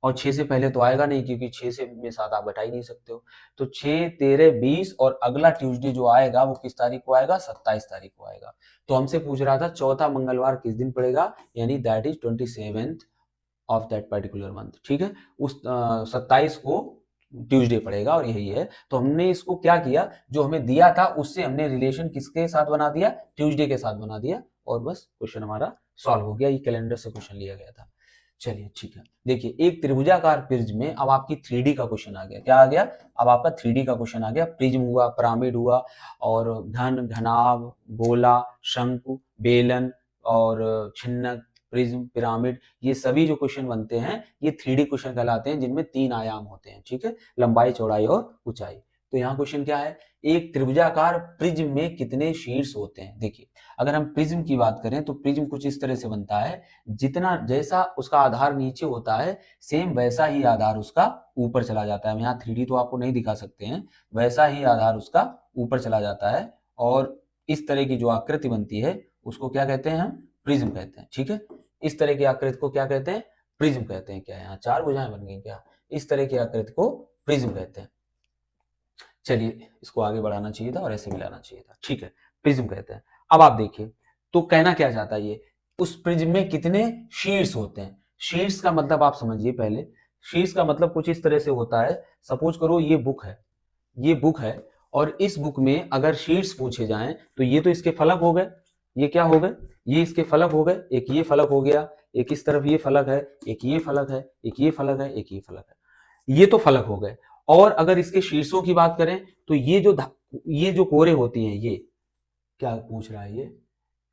और 6 से पहले तो आएगा नहीं, क्योंकि 6 से में 7 आप घटा ही नहीं सकते हो। तो 6, 13, 20 और अगला ट्यूसडे जो आएगा वो किस तारीख को आएगा? 27 तारीख को आएगा। तो हमसे पूछ रहा था चौथा मंगलवार किस दिन पड़ेगा, यानी that is 27th of that particular month. ठीक है, उस 27 को ट्यूसडे पड़ेगा और यही है। तो हमने इसको क्या किया, जो हमें दिया था उससे हमने रिलेशन किसके साथ बना दिया? ट्यूसडे के साथ बना दिया, और बस क्वेश्चन हमारा सॉल्व हो गया। ये कैलेंडर से क्वेश्चन लिया गया था। चलिए ठीक है, देखिए एक त्रिभुजाकार प्रिज्म में अब आपकी 3D का क्वेश्चन आ गया। क्या आ गया? अब आपका 3D का क्वेश्चन आ गया। प्रिज्म हुआ, पिरामिड हुआ, और घन, घनाभ, गोला, शंकु, बेलन और छिन्नक, प्रिज्म, पिरामिड, ये सभी जो क्वेश्चन बनते हैं ये 3D क्वेश्चन कहलाते हैं, जिनमें 3 आयाम होते हैं। ठीक है, लंबाई, चौड़ाई और ऊंचाई। तो यहाँ क्वेश्चन क्या है? एक त्रिभुजाकार प्रिज्म में कितने शीर्ष होते हैं? देखिए अगर हम प्रिज्म की बात करें तो प्रिज्म कुछ इस तरह से बनता है, जितना जैसा उसका आधार नीचे होता है सेम वैसा ही आधार उसका ऊपर चला जाता है। यहाँ 3D तो आपको नहीं दिखा सकते हैं, वैसा ही आधार उसका ऊपर चला जाता है, और इस तरह की जो आकृति बनती है उसको क्या कहते हैं? हम प्रिज्म कहते हैं। ठीक है, इस तरह की आकृति को क्या कहते हैं? प्रिज्म कहते हैं। क्या यहाँ 4 भुजाएं बन गई क्या? इस तरह की आकृति को प्रिज्म कहते हैं। चलिए इसको आगे बढ़ाना चाहिए था और ऐसे मिलाना चाहिए था। ठीक है, प्रिज्म कहते हैं। अब आप देखिए तो कहना क्या चाहता है ये, उस प्रिज्म में कितने शीर्ष होते हैं? शीर्ष का मतलब आप समझिए पहले। शीर्ष का मतलब कुछ इस तरह से होता है, सपोज करो ये बुक है और इस बुक में अगर शीर्ष पूछे जाएं तो ये तो इसके फलक हो गए। ये क्या हो गए? ये इसके फलक हो गए। एक ये फलक हो गया, एक इस तरफ ये फलक है, एक ये फलक है, एक ये फलक है, एक ये फलक है। ये तो फलक हो गए। और अगर इसके शीर्षों की बात करें तो ये जो कोरे होती हैं, ये क्या पूछ रहा है? ये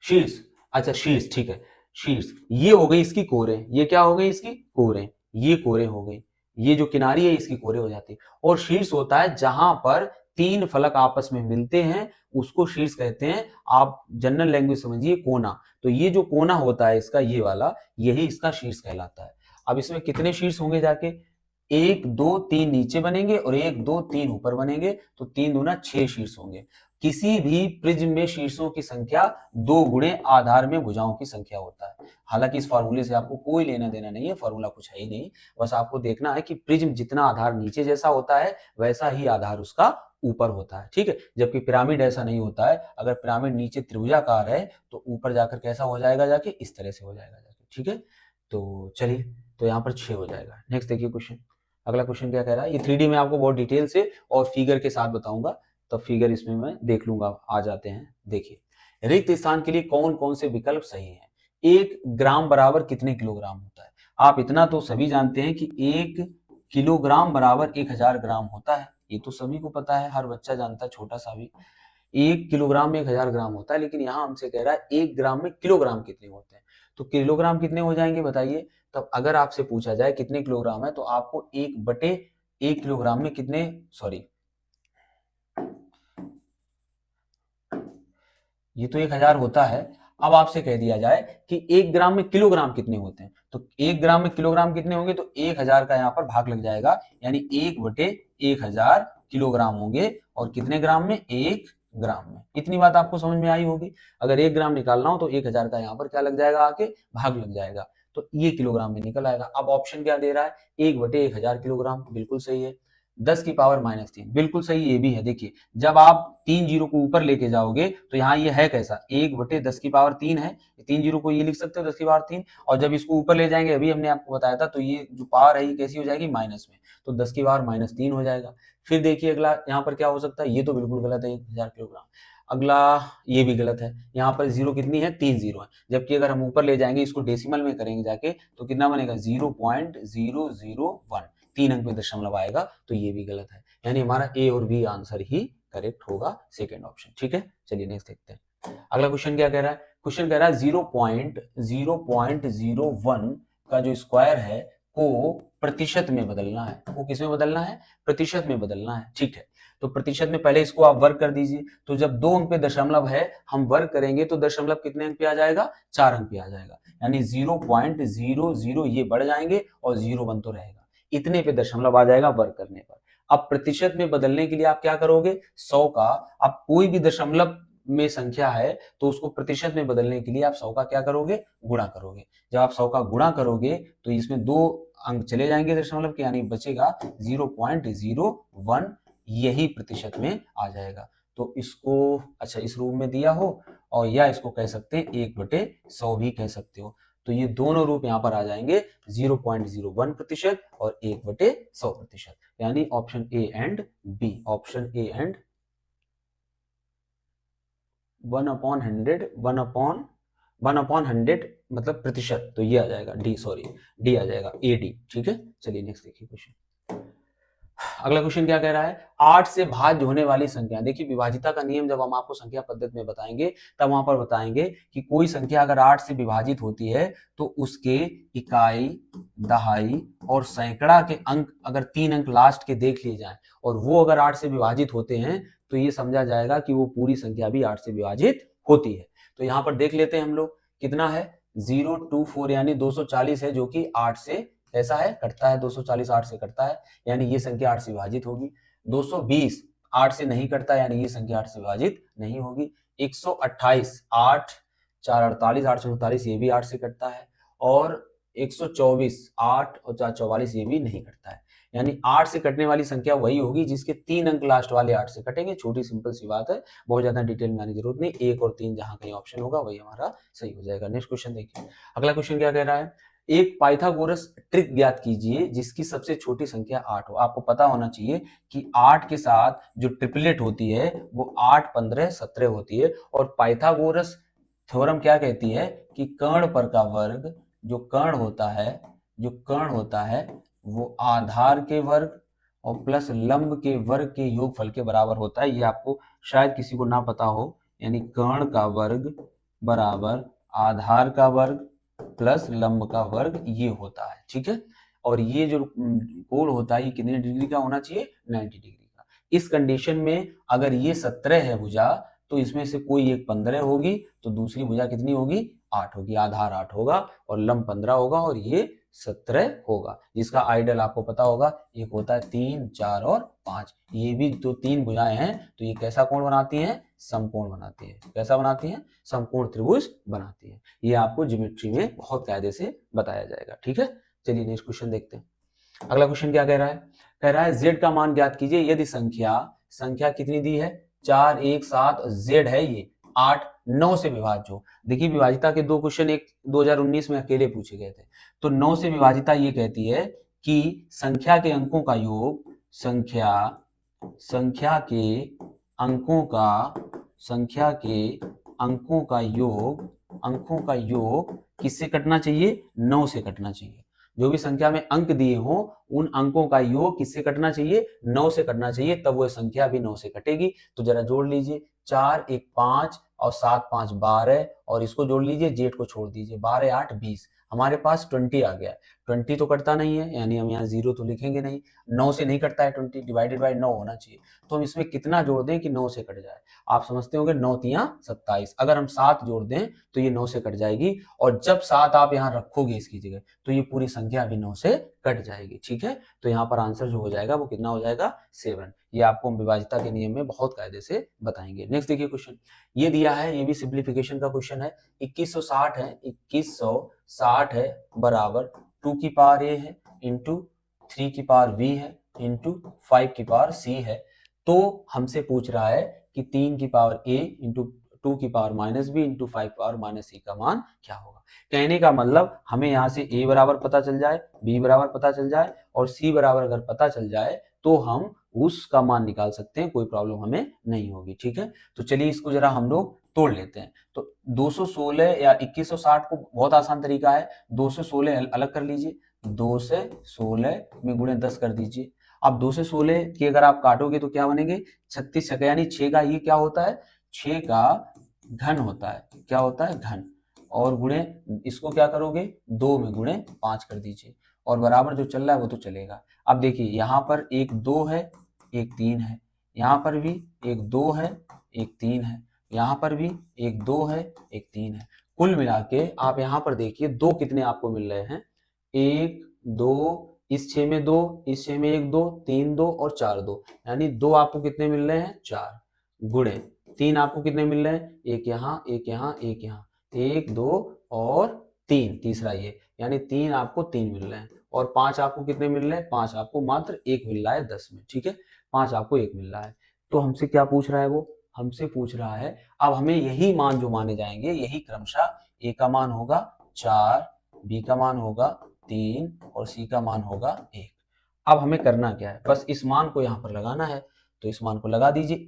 शीर्ष। अच्छा शीर्ष, ठीक है, शीर्ष ये हो गई इसकी कोरे। ये क्या हो गई? इसकी कोरे। ये कोरे हो गई। ये जो किनारी है इसकी कोरे हो जाती है। और शीर्ष होता है जहां पर 3 फलक आपस में मिलते हैं, उसको शीर्ष कहते हैं। आप जनरल लैंग्वेज समझिए, कोना। तो ये जो कोना होता है इसका, ये वाला, यही इसका शीर्ष कहलाता है। अब इसमें कितने शीर्ष होंगे? जाके 1, 2, 3 नीचे बनेंगे और 1, 2, 3 ऊपर बनेंगे, तो 3 दूना 6 शीर्ष होंगे। किसी भी प्रिज्म में शीर्षों की संख्या 2 गुणे आधार में भुजाओं की संख्या होता है। हालांकि इस फॉर्मूले से आपको कोई लेना देना नहीं है, फॉर्मूला कुछ है ही नहीं। बस आपको देखना है कि प्रिज्म जितना आधार नीचे जैसा होता है वैसा ही आधार उसका ऊपर होता है। ठीक है, जबकि पिरामिड ऐसा नहीं होता है। अगर पिरामिड नीचे त्रिभुजाकार है तो ऊपर जाकर कैसा हो जाएगा? जाके इस तरह से हो जाएगा जाके। ठीक है, तो चलिए, तो यहाँ पर 6 हो जाएगा। नेक्स्ट देखिए क्वेश्चन। अगला क्वेश्चन क्या कह रहा है? ये 3D में आपको बहुत डिटेल से और फिगर के साथ बताऊंगा, तो फिगर इसमें मैं देख लूंगा। आ जाते हैं, देखिए रिक्त स्थान के लिए कौन कौन से विकल्प सही हैं? 1 ग्राम बराबर कितने किलोग्राम होता है? आप इतना तो सभी जानते हैं कि 1 किलोग्राम बराबर 1000 ग्राम होता है। ये तो सभी को पता है, हर बच्चा जानता है, छोटा सा भी। 1 किलोग्राम में 1000 ग्राम होता है, लेकिन यहाँ हमसे कह रहा है 1 ग्राम में किलोग्राम कितने होते हैं। तो किलोग्राम कितने हो जाएंगे बताइए। तब अगर आपसे पूछा जाए कितने किलोग्राम है, तो आपको 1/1 किलोग्राम में कितने, सॉरी ये तो 1000 होता है। अब आपसे कह दिया जाए कि 1 ग्राम में किलोग्राम कितने होते हैं, तो 1 ग्राम में किलोग्राम कितने होंगे, तो 1000 का यहाँ पर भाग लग जाएगा, यानी 1/1000 किलोग्राम होंगे। और कितने ग्राम में, 1 ग्राम में। इतनी बात आपको समझ में आई होगी। अगर 1 ग्राम निकालना हो तो 1000 का यहाँ पर क्या लग जाएगा, आके भाग लग जाएगा, तो ये किलोग्राम में निकल आएगा। अब ऑप्शन क्या दे रहा है, 1/1000 किलोग्राम, बिल्कुल सही है। 10 की पावर -3, बिल्कुल सही, ये भी है। देखिए जब आप 3 जीरो को ऊपर लेके जाओगे तो यहाँ ये है कैसा, 1/10 की पावर 3 है, 3 जीरो को ये लिख सकते हो 10 की पावर 3, और जब इसको ऊपर ले जाएंगे, अभी हमने आपको बताया था, तो ये जो पावर है ये कैसी हो जाएगी, माइनस में, तो 10 की पावर -3 हो जाएगा। फिर देखिए अगला यहाँ पर क्या हो सकता है, ये तो बिल्कुल गलत है 1000 किलोग्राम। अगला ये भी गलत है, यहाँ पर जीरो कितनी है, 3 जीरो है, जबकि अगर हम ऊपर ले जाएंगे, इसको डेसिमल में करेंगे जाके, तो कितना बनेगा, 0.001, 3 अंक में दशमलव आएगा, तो ये भी गलत है। यानी हमारा ए और बी आंसर ही करेक्ट होगा, सेकेंड ऑप्शन। ठीक है, चलिए नेक्स्ट देखते हैं। अगला क्वेश्चन क्या कह रहा है, क्वेश्चन कह रहा है 0.001 का जो स्क्वायर है को प्रतिशत में बदलना है। वो किस में बदलना है, प्रतिशत में बदलना है। ठीक है, तो प्रतिशत में पहले इसको आप वर्ग कर दीजिए। तो जब 2 अंक पे दशमलव है, हम वर्ग करेंगे तो दशमलव कितने अंक पे आ जाएगा, 4 अंक पे आ जाएगा, यानी 0.00 ये बढ़ जाएंगे और 01 तो रहेगा, इतने पे दशमलव आ जाएगा वर्ग करने पर। अब प्रतिशत में बदलने के लिए आप क्या करोगे, 100 का, आप कोई भी दशमलव में संख्या है तो उसको प्रतिशत में बदलने के लिए आप 100 का क्या करोगे, गुणा करोगे। जब आप 100 का गुणा करोगे तो इसमें 2 अंक चले जाएंगे दशमलव के, यानी बचेगा 0.01, यही प्रतिशत में आ जाएगा। तो इसको अच्छा इस रूप में दिया हो, और या इसको कह सकते हैं 1/100 भी कह सकते हो। तो ये दोनों रूप यहाँ पर आ जाएंगे, 0.01% और 1/100%, यानी option A and B, option A and 1/100, 1/100 मतलब प्रतिशत, तो ये आ जाएगा डी, सॉरी डी आ जाएगा, ए डी। ठीक है, चलिए नेक्स्ट देखिए क्वेश्चन। अगला क्वेश्चन क्या कह रहा है, 8 से भाज्य होने वाली संख्या। देखिए विभाजिता का नियम जब हम आपको संख्या पद्धति में बताएंगे, तब वहां पर बताएंगे कि कोई संख्या अगर 8 से विभाजित होती है तो उसके इकाई, दहाई और सैकड़ा के अंक, अगर 3 अंक लास्ट के देख लिए जाएं और वो अगर 8 से विभाजित होते हैं, तो ये समझा जाएगा कि वो पूरी संख्या भी 8 से विभाजित होती है। तो यहाँ पर देख लेते हैं हम लोग, कितना है, 024, यानी 240 है, जो कि 8 से ऐसा है, कटता है, 240 8 से कटता है, यानी ये संख्या 8 से विभाजित होगी। 220 8 से नहीं कटता, यानी ये संख्या 8 से विभाजित नहीं होगी। 128 8 4 48, 8 से 48 ये भी 8 से कटता है, और 124 8 और 4 44 ये भी नहीं कटता है, यानी 8 से कटने वाली संख्या वही होगी जिसके 3 अंक लास्ट वाले 8 से कटेंगे। छोटी सिंपल सी बात है, बहुत ज्यादा डिटेल में आने की जरूरत नहीं, 1 और 3 जहां कहीं ऑप्शन होगा वही हमारा सही हो जाएगा। नेक्स्ट क्वेश्चन देखिए। अगला क्वेश्चन क्या कह रहा है, एक पाइथागोरस ट्रिक ज्ञात कीजिए जिसकी सबसे छोटी संख्या 8 हो। आपको पता होना चाहिए कि 8 के साथ जो ट्रिपलेट होती है वो 8 15 17 होती है, और पाइथागोरस थ्योरम क्या कहती है कि कर्ण पर का वर्ग, जो कर्ण होता है वो आधार के वर्ग और प्लस लंब के वर्ग के योगफल के बराबर होता है। ये आपको शायद किसी को ना पता हो, यानी कर्ण का वर्ग बराबर आधार का वर्ग प्लस लंब का वर्ग, ये होता है। ठीक है, और ये जो कोण होता है ये कितने डिग्री का होना चाहिए, 90 डिग्री का। इस कंडीशन में अगर ये 17 है भुजा, तो इसमें से कोई एक 15 होगी, तो दूसरी भुजा कितनी होगी, 8 होगी, आधार 8 होगा और लंब 15 होगा, और ये 17 होगा। जिसका आइडल आपको पता होगा, एक होता है 3 4 और 5, ये भी तो 3 भुजाएं हैं, तो ये कैसा कोण बनाती हैं, समकोण बनाती है। कैसा बनाती है, समकोण त्रिभुज बनाती है। ये आपको ज्योमेट्री में बहुत कायदे से बताया जाएगा। ठीक है, चलिए नेक्स्ट क्वेश्चन देखते हैं। अगला क्वेश्चन क्या कह रहा है, कह रहा है z का मान ज्ञात कीजिए यदि संख्या कितनी दी है, 4 1 7, z है ये 8 9 से विभाज्य हो। देखिए विभाजिता के 2 क्वेश्चन एक 2019 में अकेले पूछे गए थे। तो 9 से विभाजिता ये कहती है कि संख्या के अंकों का योग, संख्या के अंकों का योग किससे कटना चाहिए, 9 से कटना चाहिए। जो भी संख्या में अंक दिए हों उन अंकों का योग किससे कटना चाहिए, 9 से कटना चाहिए, तब वो संख्या भी 9 से कटेगी। तो जरा जोड़ लीजिए, 4 1 5 और 7 5 12 और इसको जोड़ लीजिए, जेड को छोड़ दीजिए, 12 8 20, हमारे पास 20 आ गया। 20 तो कटता नहीं है, यानी हम यहाँ 0 तो लिखेंगे नहीं, 9 से नहीं कटता है, 20 डिवाइडेड बाय 9 होना चाहिए। तो हम इसमें कितना जोड़ दें कि 9 से कट जाए, आप समझते होंगे 9 तियां 27, अगर हम 7 जोड़ दें तो ये 9 से कट जाएगी, और जब 7 आप यहाँ रखोगे इसकी जगह तो ये पूरी संख्या भी 9 से कट जाएगी। ठीक है, तो यहाँ पर आंसर जो हो जाएगा वो कितना हो जाएगा, 7। ये आपको विभाज्यता के नियम में बहुत कायदे से बताएंगे। नेक्स्ट देखिए क्वेश्चन, ये दिया है, ये भी सिंप्लीफिकेशन का क्वेश्चन है। 2160 है, 2160 है बराबर 2 की पावर a है इंटू 3 की पावर b है इंटू 5 की पावर c है। तो हमसे पूछ रहा है कि 3 की पावर a इंटू 2 की power minus b into 5 power minus c का मान क्या होगा। कहने का मतलब हमें यहाँ से a बराबर पता चल जाए, b बराबर पता चल जाए और c बराबर अगर पता चल जाए तो हम उसका मान निकाल सकते हैं, कोई प्रॉब्लम हमें नहीं होगी। ठीक है, तो चलिए इसको जरा हम लोग तोड़ लेते हैं। तो 216 या 2160 को बहुत आसान तरीका है, 216 अलग कर लीजिए, 2 से 16 में गुणे 10 कर दीजिए। अब 2 से 16 की अगर आप काटोगे तो क्या बनेंगे, 36 छक्का यानी 6 का ये क्या होता है, 6 का घन होता है, क्या होता है घन, और गुणे इसको क्या करोगे 2 में गुणे 5 कर दीजिए, और बराबर जो चल रहा है वो तो चलेगा। अब देखिए यहाँ पर एक 2 है एक 3 है, यहाँ पर भी एक 2 है एक 3 है, यहाँ पर भी एक 2 है एक 3 है। कुल मिला के आप यहाँ पर देखिए 2 कितने आपको मिल रहे हैं, 1 2, इस 6 में 2, इस 6 में 1 2, 3 2 और 4 2, यानी 2 आपको कितने मिल रहे हैं 4, गुणे 3 आपको कितने मिल रहे हैं, एक यहाँ एक यहाँ एक यहाँ, 1 2 और 3 तीसरा ये, यानी 3 आपको 3 मिल रहे हैं, और 5 आपको कितने मिल रहे हैं, 5 आपको मात्र 1 मिल रहा है 10 में। ठीक है, 5 आपको 1 मिल रहा है। तो हमसे क्या पूछ रहा है, वो हमसे पूछ रहा है, अब हमें यही मान जो माने जाएंगे, यही क्रमशः a का मान होगा 4, b का मान होगा 3 और c का मान होगा 1। अब हमें करना क्या है, बस इस मान को यहाँ पर लगाना है, तो इस मान को लगा दीजिए,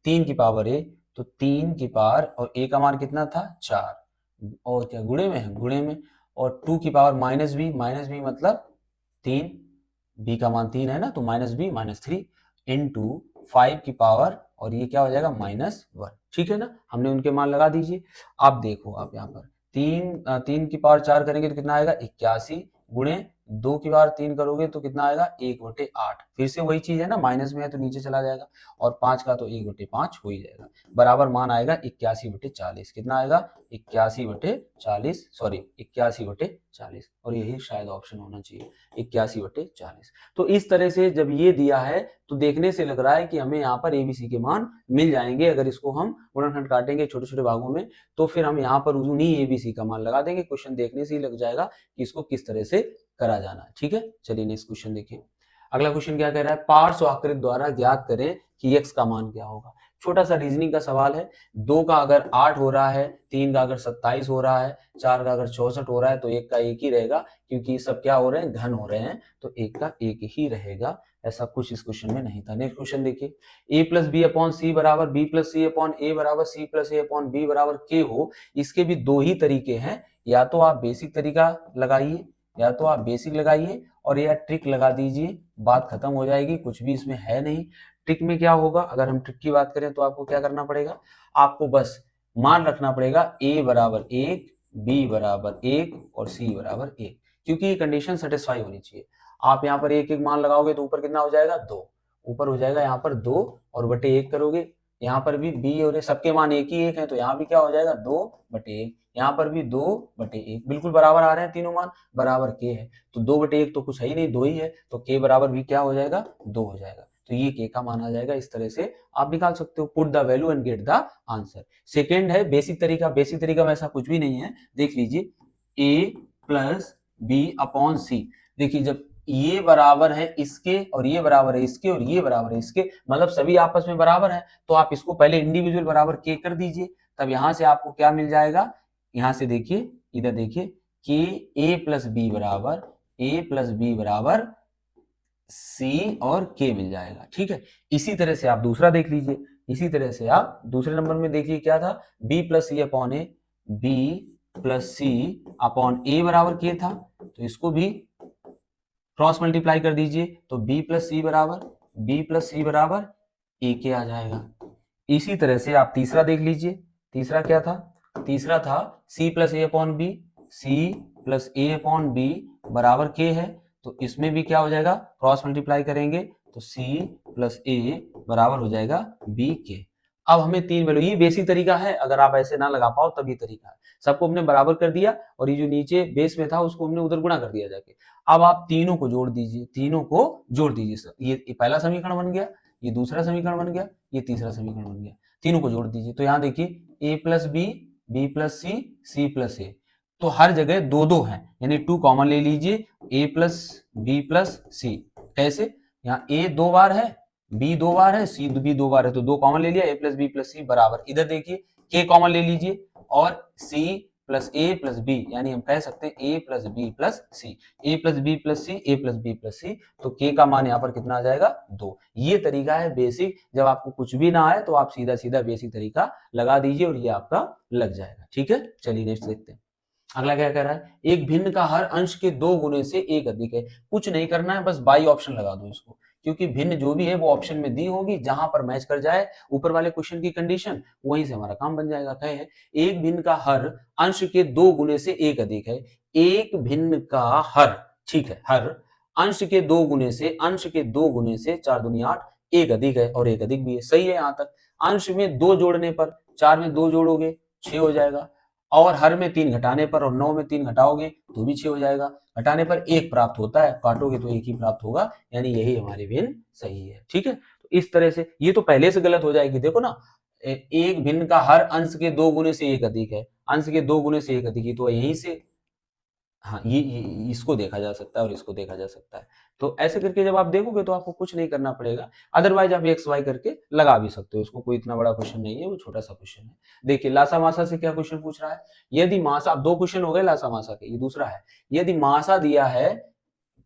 3 की पावर a, तो 3 की पावर और a का मान कितना था 4, और क्या गुणे में है, गुणे में, और 2 की पावर माइनस b मतलब 3, b का मान 3 है ना, तो माइनस b माइनस 3 इंटू 5 की पावर, और ये क्या हो जाएगा -1। ठीक है ना, हमने उनके मान लगा दीजिए। अब देखो आप यहाँ पर 3 की पावर 4 करेंगे तो कितना आएगा 81, गुणे 2 की पावर 3 करोगे तो कितना आएगा 1/8, फिर से वही चीज है ना, माइनस में है तो नीचे चला जाएगा, और 5 का तो 1/5 हो ही जाएगा, बराबर मान आएगा 81/40। कितना आएगा 81/40, सॉरी 81/40, और यही शायद ऑप्शन होना चाहिए 81/40। तो इस तरह से जब ये दिया है तो देखने से लग रहा है कि हमें यहाँ पर एबीसी के मान मिल जाएंगे। अगर इसको हम गुणनखंड काटेंगे छोटे छोटे भागों में तो फिर हम यहाँ पर उन्हीं एबीसी का मान लगा देंगे, क्वेश्चन देखने से ही लग जाएगा कि इसको किस तरह से करा जाना है। ठीक है, चलिए नेक्स्ट क्वेश्चन देखिए। अगला क्वेश्चन क्या कह रहा है, पार्श्व आकृति द्वारा ज्ञात करें कि x का मान क्या होगा। छोटा सा रीजनिंग का सवाल है, 2 का अगर 8 हो रहा है, 3 का अगर 27 हो रहा है, 4 का अगर 64 हो रहा है, तो 1 का 1 ही रहेगा, क्योंकि सब क्या हो रहे हैं घन हो रहे हैं, तो 1 का 1 ही रहेगा। ऐसा कुछ इस क्वेश्चन में नहीं था। नेक्स्ट क्वेश्चन देखिए, a प्लस बी अपॉन सी बराबर b प्लस सी अपॉन ए बराबर c प्लस ए अपॉन b बराबर k हो। इसके भी 2 ही तरीके हैं, या तो आप बेसिक तरीका लगाइए, या तो आप बेसिक लगाइए और या ट्रिक लगा दीजिए, बात खत्म हो जाएगी, कुछ भी इसमें है नहीं। ट्रिक में क्या होगा, अगर हम ट्रिक की बात करें तो आपको क्या करना पड़ेगा, आपको बस मान रखना पड़ेगा a बराबर 1, b बराबर 1 और c बराबर 1, क्योंकि ये कंडीशन सेटिस्फाई होनी चाहिए। आप यहाँ पर एक एक मान लगाओगे तो ऊपर कितना हो जाएगा 2, ऊपर हो जाएगा यहाँ पर 2 और बटे 1 करोगे, यहाँ पर भी b और सबके मान एक ही एक है, तो यहाँ भी क्या हो जाएगा 2/1, यहाँ पर भी 2/1, बिल्कुल बराबर आ रहे हैं तीनों मान, बराबर k है, तो 2/1 तो कुछ है ही नहीं, 2 ही है, तो k बराबर भी क्या हो जाएगा 2 हो जाएगा, तो ये k का मान आ जाएगा। इस तरह से आप निकाल सकते हो, put the value and get the answer. Second है बेसिक तरीका, बेसिक तरीका में ऐसा कुछ भी नहीं है, देख लीजिए a प्लस बी अपॉन सी, देखिए जब ये बराबर है इसके और ये बराबर है इसके और ये बराबर है इसके, मतलब सभी आपस में बराबर है, तो आप इसको पहले इंडिविजुअल बराबर k कर दीजिए, तब यहां से आपको क्या मिल जाएगा, यहां से देखिए इधर देखिए कि a प्लस बी बराबर c और k मिल जाएगा। ठीक है, इसी तरह से आप दूसरा देख लीजिए, इसी तरह से आप दूसरे नंबर में देखिए क्या था, b प्लस सी अपॉन ए, b प्लस सी अपॉन ए बराबर k था, तो इसको भी क्रॉस मल्टीप्लाई कर दीजिए तो b प्लस सी बराबर ए के आ जाएगा। इसी तरह से आप तीसरा देख लीजिए, तीसरा क्या था, तीसरा था c प्लस ए अपॉन बी, सी प्लस ए अपॉन बी बराबर के है, तो इसमें भी क्या हो जाएगा, क्रॉस मल्टीप्लाई करेंगे तो c प्लस ए बराबर हो जाएगा b के। अब हमें तीन वैल्यू, ये बेसिक तरीका है, अगर आप ऐसे ना लगा पाओ तब ये तरीका है। सबको हमने बराबर कर दिया और ये जो नीचे बेस में था उसको हमने उधर गुणा कर दिया जाके। अब आप तीनों को जोड़ दीजिए, तीनों को जोड़ दीजिए सर, ये पहला समीकरण बन गया, ये दूसरा समीकरण बन गया, ये तीसरा समीकरण बन गया, तीनों को जोड़ दीजिए। तो यहाँ देखिए a plus B, B plus C, C plus A, तो हर जगह दो दो है, यानी 2 कॉमन ले लीजिए, a प्लस बी प्लस सी। कैसे, यहाँ a दो बार है, b दो बार है, c भी दो बार है, तो दो कॉमन ले लिया, a plus B plus C बराबर, इधर देखिए k कॉमन ले लीजिए और c plus A plus B, यानी हम कह सकते हैं a plus B plus C, A plus B plus C, A plus B plus C, तो k का मान यहाँ पर कितना आ जाएगा 2। ये तरीका है बेसिक, जब आपको कुछ भी ना आए तो आप सीधा सीधा बेसिक तरीका लगा दीजिए और ये आपका लग जाएगा। ठीक है, चलिए नेक्स्ट देखते हैं। अगला क्या कह रहा है, एक भिन्न का हर अंश के 2 गुने से 1 अधिक है। कुछ नहीं करना है, बस बाई ऑप्शन लगा दो इसको, क्योंकि भिन्न जो भी है वो ऑप्शन में दी होगी, जहां पर मैच कर जाए ऊपर वाले क्वेश्चन की कंडीशन, वहीं से हमारा काम बन जाएगा। कहे है एक भिन्न का हर अंश के 2 गुने से 1 अधिक है। एक भिन्न का हर, ठीक है, हर अंश के 2 गुने से, अंश के 2 गुने से 4 दूनी 8, 1 अधिक है और 1 अधिक भी है, सही है। यहां तक अंश में 2 जोड़ने पर, 4 में 2 जोड़ोगे 6 हो जाएगा, और हर में 3 घटाने पर और 9 में 3 घटाओगे तो भी 6 हो जाएगा, घटाने पर 1 प्राप्त होता है, काटोगे तो 1 ही प्राप्त होगा, यानी यही हमारी भिन्न सही है। ठीक है, तो इस तरह से ये तो पहले से गलत हो जाएगी, देखो ना, एक भिन्न का हर अंश के 2 गुने से 1 अधिक है, अंश के 2 गुने से 1 अधिक है, तो यहीं से हाँ ये इसको देखा जा सकता है और इसको देखा जा सकता है। तो ऐसे करके जब आप देखोगे तो आपको कुछ नहीं करना पड़ेगा, अदरवाइज आप एक्स वाई करके लगा भी सकते हो, इसको कोई इतना बड़ा क्वेश्चन नहीं है, वो छोटा सा क्वेश्चन है। देखिए लासा मासा से क्या क्वेश्चन पूछ रहा है, यदि मासा, अब 2 क्वेश्चन हो गए लासा मासा के, ये दूसरा है, यदि मासा दिया है,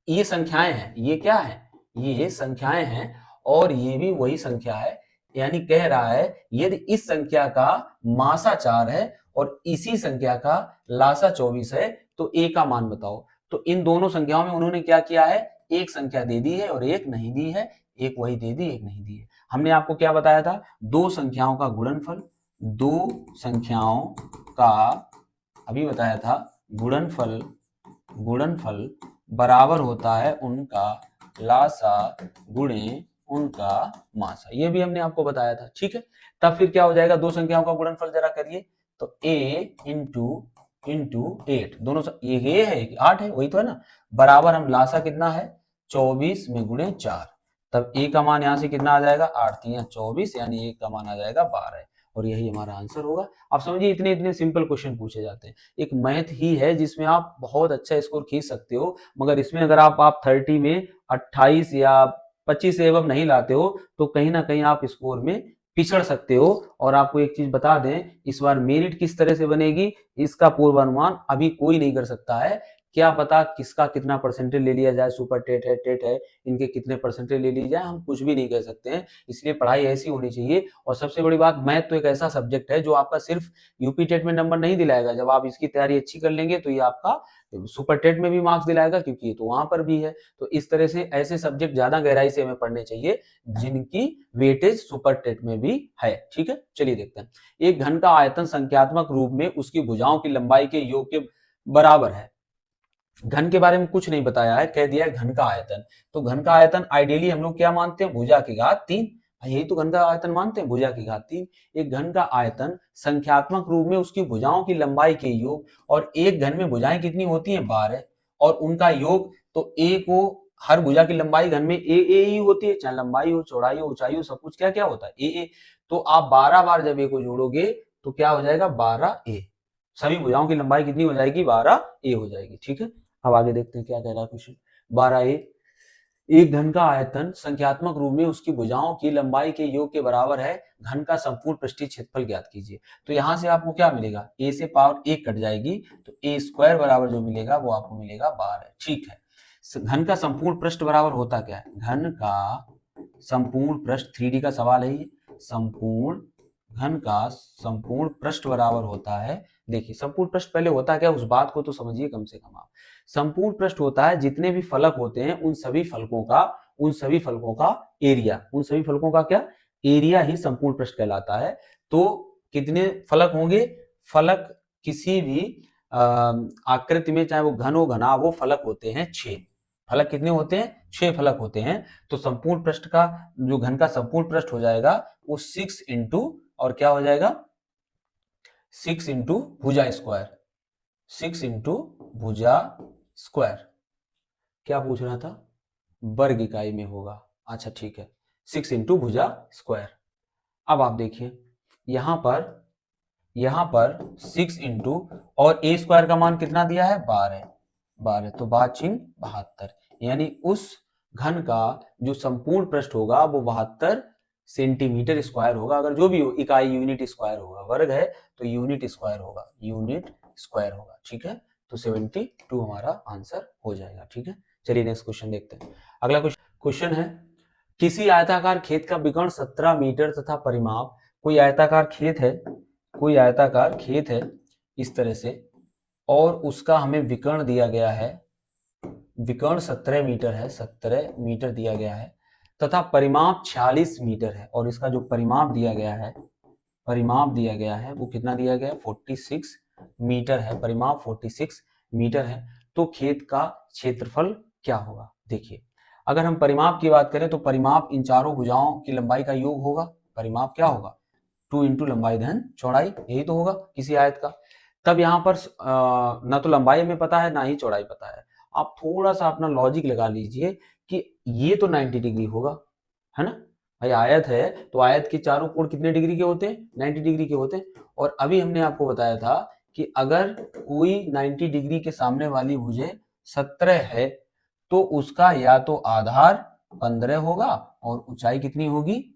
ये संख्याएं हैं, ये क्या है, ये संख्याएं हैं और ये भी वही संख्या है, यानी कह रहा है यदि इस संख्या का मासा 4 है और इसी संख्या का लासा 24 है तो ए का मान बताओ। तो इन दोनों संख्याओं में उन्होंने क्या किया है, एक संख्या दे दी है और एक नहीं दी है, एक वही दे दी, एक नहीं दी है। हमने आपको क्या बताया था, दो संख्याओं का गुणनफल, दो संख्याओं का अभी बताया था गुणनफल, गुणनफल बराबर होता है उनका लासा गुणे उनका मासा, ये भी हमने आपको बताया था। ठीक है, तब फिर क्या हो जाएगा, दो संख्याओं का गुणनफल जरा करिए, तो a इंटू 8, दोनों ये है 8 है, वही तो है ना, बराबर हम लासा कितना है 24 में गुणे 4, तब a का मान यहाँ से कितना आ जाएगा 8 3 24, यानी 1 का मान आ जाएगा 12, और यही हमारा आंसर होगा। आप समझिए इतने इतने सिंपल क्वेश्चन पूछे जाते हैं, एक मैथ ही है जिसमें आप बहुत अच्छा स्कोर खींच सकते हो, मगर इसमें अगर आप 30 में 28 या 25 से एवं नहीं लाते हो तो कहीं ना कहीं आप स्कोर में पिछड़ सकते हो। और आपको एक चीज बता दें, इस बार मेरिट किस तरह से बनेगी इसका पूर्वानुमान अभी कोई नहीं कर सकता है, क्या पता किसका कितना परसेंटेज ले लिया जाए, सुपर टेट है, इनके कितने परसेंटेज ले लिए जाए, हम कुछ भी नहीं कह सकते हैं। इसलिए पढ़ाई ऐसी होनी चाहिए। और सबसे बड़ी बात, मैथ तो एक ऐसा सब्जेक्ट है जो आपका सिर्फ यूपी टेट में नंबर नहीं दिलाएगा, जब आप इसकी तैयारी अच्छी कर लेंगे तो ये आपका सुपर टेट में भी मार्क्स दिलाएगा, क्योंकि ये तो वहां पर भी है। तो इस तरह से ऐसे सब्जेक्ट ज्यादा गहराई से हमें पढ़ने चाहिए जिनकी वेटेज सुपर टेट में भी है। ठीक है, चलिए देखते हैं। एक घन का आयतन संख्यात्मक रूप में उसकी भुजाओं की लंबाई के योग के बराबर है। घन के बारे में कुछ नहीं बताया है, कह दिया है घन का आयतन। तो घन का आयतन आइडियली हम लोग क्या मानते हैं, भुजा की घात 3, यही तो घन का आयतन मानते हैं, भुजा की घात 3। एक घन का आयतन संख्यात्मक रूप में उसकी भुजाओं की लंबाई के योग, और एक घन में भुजाएं कितनी होती हैं 12, और उनका योग, तो ए को हर भुजा की लंबाई घन में ए ही होती है, चाहे लंबाई हो, चौड़ाई हो, ऊंचाई हो, सब कुछ क्या क्या होता है ए। तो आप 12 बार जब ए को जोड़ोगे तो क्या हो जाएगा 12a, सभी भुजाओं की लंबाई कितनी हो जाएगी 12a हो जाएगी। ठीक है, अब आगे देखते हैं क्या कह रहा है क्वेश्चन। 12a, एक घन का आयतन संख्यात्मक रूप में उसकी भुजाओं की लंबाई के योग के बराबर है, घन का संपूर्ण पृष्ठीय क्षेत्रफल ज्ञात कीजिए। तो यहां से आपको क्या मिलेगा, a से पावर 1 कट जाएगी, तो a स्क्वायर बराबर जो मिलेगा वो आपको मिलेगा 12। ठीक है, घन का संपूर्ण पृष्ठ बराबर होता क्या है, घन का संपूर्ण पृष्ठ, 3D का सवाल है ये, संपूर्ण घन का संपूर्ण पृष्ठ बराबर होता है देखिए संपूर्ण पृष्ठ पहले होता है क्या, उस बात को तो समझिए कम से कम आप। संपूर्ण पृष्ठ होता है जितने भी फलक होते हैं उन सभी फलकों का एरिया, उन सभी फलकों का क्या एरिया ही संपूर्ण पृष्ठ कहलाता है। तो कितने फलक होंगे, फलक किसी भी आकृति में चाहे वो घन हो घना वो फलक होते हैं 6। फलक कितने होते हैं, 6 फलक होते हैं। तो संपूर्ण पृष्ठ का जो घन का संपूर्ण पृष्ठ हो जाएगा वो 6 इंटू और क्या हो जाएगा 6 इंटू भुजा स्क्वायर, 6 इंटू भुजा स्क्वायर। क्या पूछ रहा था, वर्ग इकाई में होगा, अच्छा ठीक है 6 इंटू भुजा स्क्वायर। अब आप देखिए यहां पर 6 इंटू और ए स्क्वायर का मान कितना दिया है 12, तो बात चिन्ह 72, यानी उस घन का जो संपूर्ण पृष्ठ होगा वो 72 सेंटीमीटर स्क्वायर होगा। अगर जो भी हो इकाई यूनिट स्क्वायर होगा, वर्ग है तो यूनिट स्क्वायर होगा, ठीक है। तो 72 हमारा आंसर हो जाएगा, ठीक है। चलिए नेक्स्ट क्वेश्चन देखते हैं। अगला क्वेश्चन है, किसी आयताकार खेत का विकर्ण 17 मीटर तथा परिमाप, कोई आयताकार खेत है इस तरह से और उसका हमें विकर्ण दिया गया है, विकर्ण 17 मीटर है, 17 मीटर दिया गया है तथा परिमाप 46 मीटर है और इसका जो परिमाप दिया गया है वो कितना दिया गया है 46 मीटर है, परिमाप 46 मीटर है। तो खेत का क्षेत्रफल क्या होगा। देखिए अगर हम परिमाप की बात करें तो परिमाप इन चारों भुजाओं की लंबाई का योग होगा। परिमाप क्या होगा 2 इंटू लंबाई धन चौड़ाई, यही तो होगा किसी आयत का। तब यहाँ पर ना तो लंबाई हमें पता है ना ही चौड़ाई पता है। आप थोड़ा सा अपना लॉजिक लगा लीजिए कि ये तो 90 डिग्री होगा, है ना भाई, आयत है तो आयत के चारों कोण कितने डिग्री के होते हैं 90 डिग्री के होते हैं। और अभी हमने आपको बताया था कि अगर कोई 90 डिग्री के सामने वाली भुजा 17 है तो उसका या तो आधार 15 होगा और ऊंचाई कितनी होगी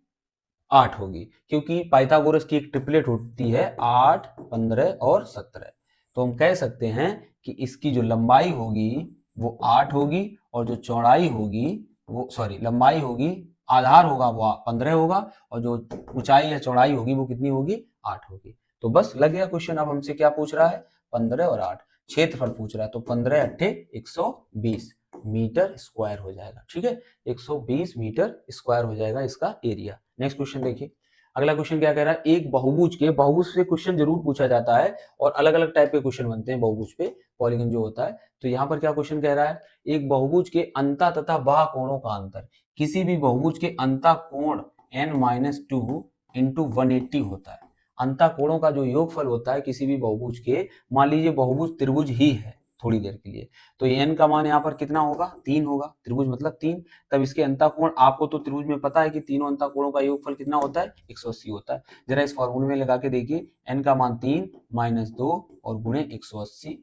8 होगी, क्योंकि पाइथागोरस की एक ट्रिपलेट होती है 8, 15 और 17। तो हम कह सकते हैं कि इसकी जो लंबाई होगी वो 8 होगी और जो चौड़ाई होगी वो लंबाई होगी, आधार होगा वो 15 होगा और जो ऊंचाई या चौड़ाई होगी वो कितनी होगी 8 होगी। तो बस लग गया क्वेश्चन। अब हमसे क्या पूछ रहा है 15 और 8, क्षेत्रफल पूछ रहा है, तो 15 अट्ठे 120 मीटर स्क्वायर हो जाएगा, ठीक है 120 मीटर स्क्वायर हो जाएगा इसका एरिया। नेक्स्ट क्वेश्चन देखिए। अगला क्वेश्चन क्या कह रहा है, एक बहुभुज से क्वेश्चन जरूर पूछा जाता है और अलग अलग टाइप के क्वेश्चन बनते हैं बहुभुज पे, पॉलीगन जो होता है। तो यहाँ पर क्या क्वेश्चन कह रहा है, एक बहुभुज के अंता तथा बाह कोणों का अंतर, किसी भी बहुभुज के अंता कोण n-2 इंटू 180 होता है। अंता कोणों का जो योगफल होता है किसी भी बहुभुज के, मान लीजिए बहुभुज त्रिभुज ही है थोड़ी देर के लिए, तो n का मान यहाँ पर कितना होगा 3 होगा, त्रिभुज मतलब 3। तब इसके अंतःकोण, आपको तो त्रिभुज में पता है कि तीनों अंतःकोणों का योगफल कितना होता है 180 होता है। जरा इस फॉर्मूले में लगा के देखिए, n का मान 3 - 2 और गुणे 180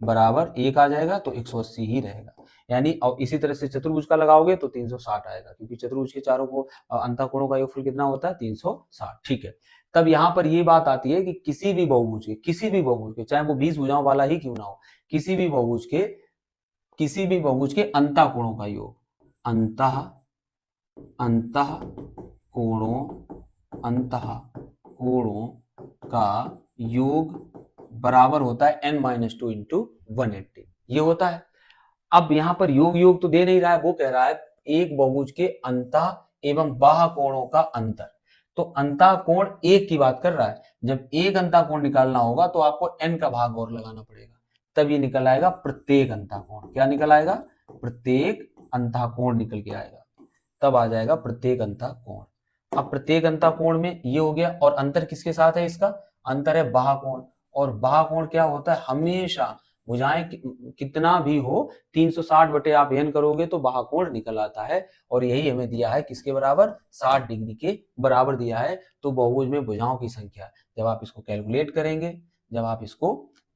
बराबर 1 आ जाएगा, तो 180 ही रहेगा। यानी और इसी तरह से चतुर्भुज का लगाओगे तो 360 आएगा, क्योंकि चतुर्भुज के चारों को अंतःकोणों का योगफल कितना होता है 360, ठीक है। तब यहाँ पर ये बात आती है कि किसी भी बहुभुज के चाहे वो 20 भुजाओं वाला ही क्यों ना हो, किसी भी बहुभुज के अंतःकोणों का योग, अंतःकोणों का योग बराबर होता है n-2 इंटू 180, ये होता है। अब यहाँ पर योग तो दे नहीं रहा है, वो कह रहा है एक बहुभुज के अंतः एवं बाह्य कोणों का अंतर। तो अंतः कोण एक की बात कर रहा है, जब एक अंतः कोण निकालना होगा तो आपको n का भाग और लगाना पड़ेगा, तब ये निकल आएगा प्रत्येक अंतः कोण। क्या निकल आएगा, प्रत्येक अंतः कोण निकल के आएगा, तब आ जाएगा प्रत्येक अंतः कोण। अब प्रत्येक अंतः कोण में ये हो गया, और अंतर किसके साथ है, इसका अंतर है बाह्य कोण। और बाह्य कोण क्या होता है, हमेशा भुजाएं कितना भी हो 360 बटे आप n करोगे तो बाह्य कोण निकल आता है, और यही हमें दिया है किसके बराबर 60 डिग्री के बराबर दिया है। तो बहुभुज में भुजाओं की संख्या जब आप इसको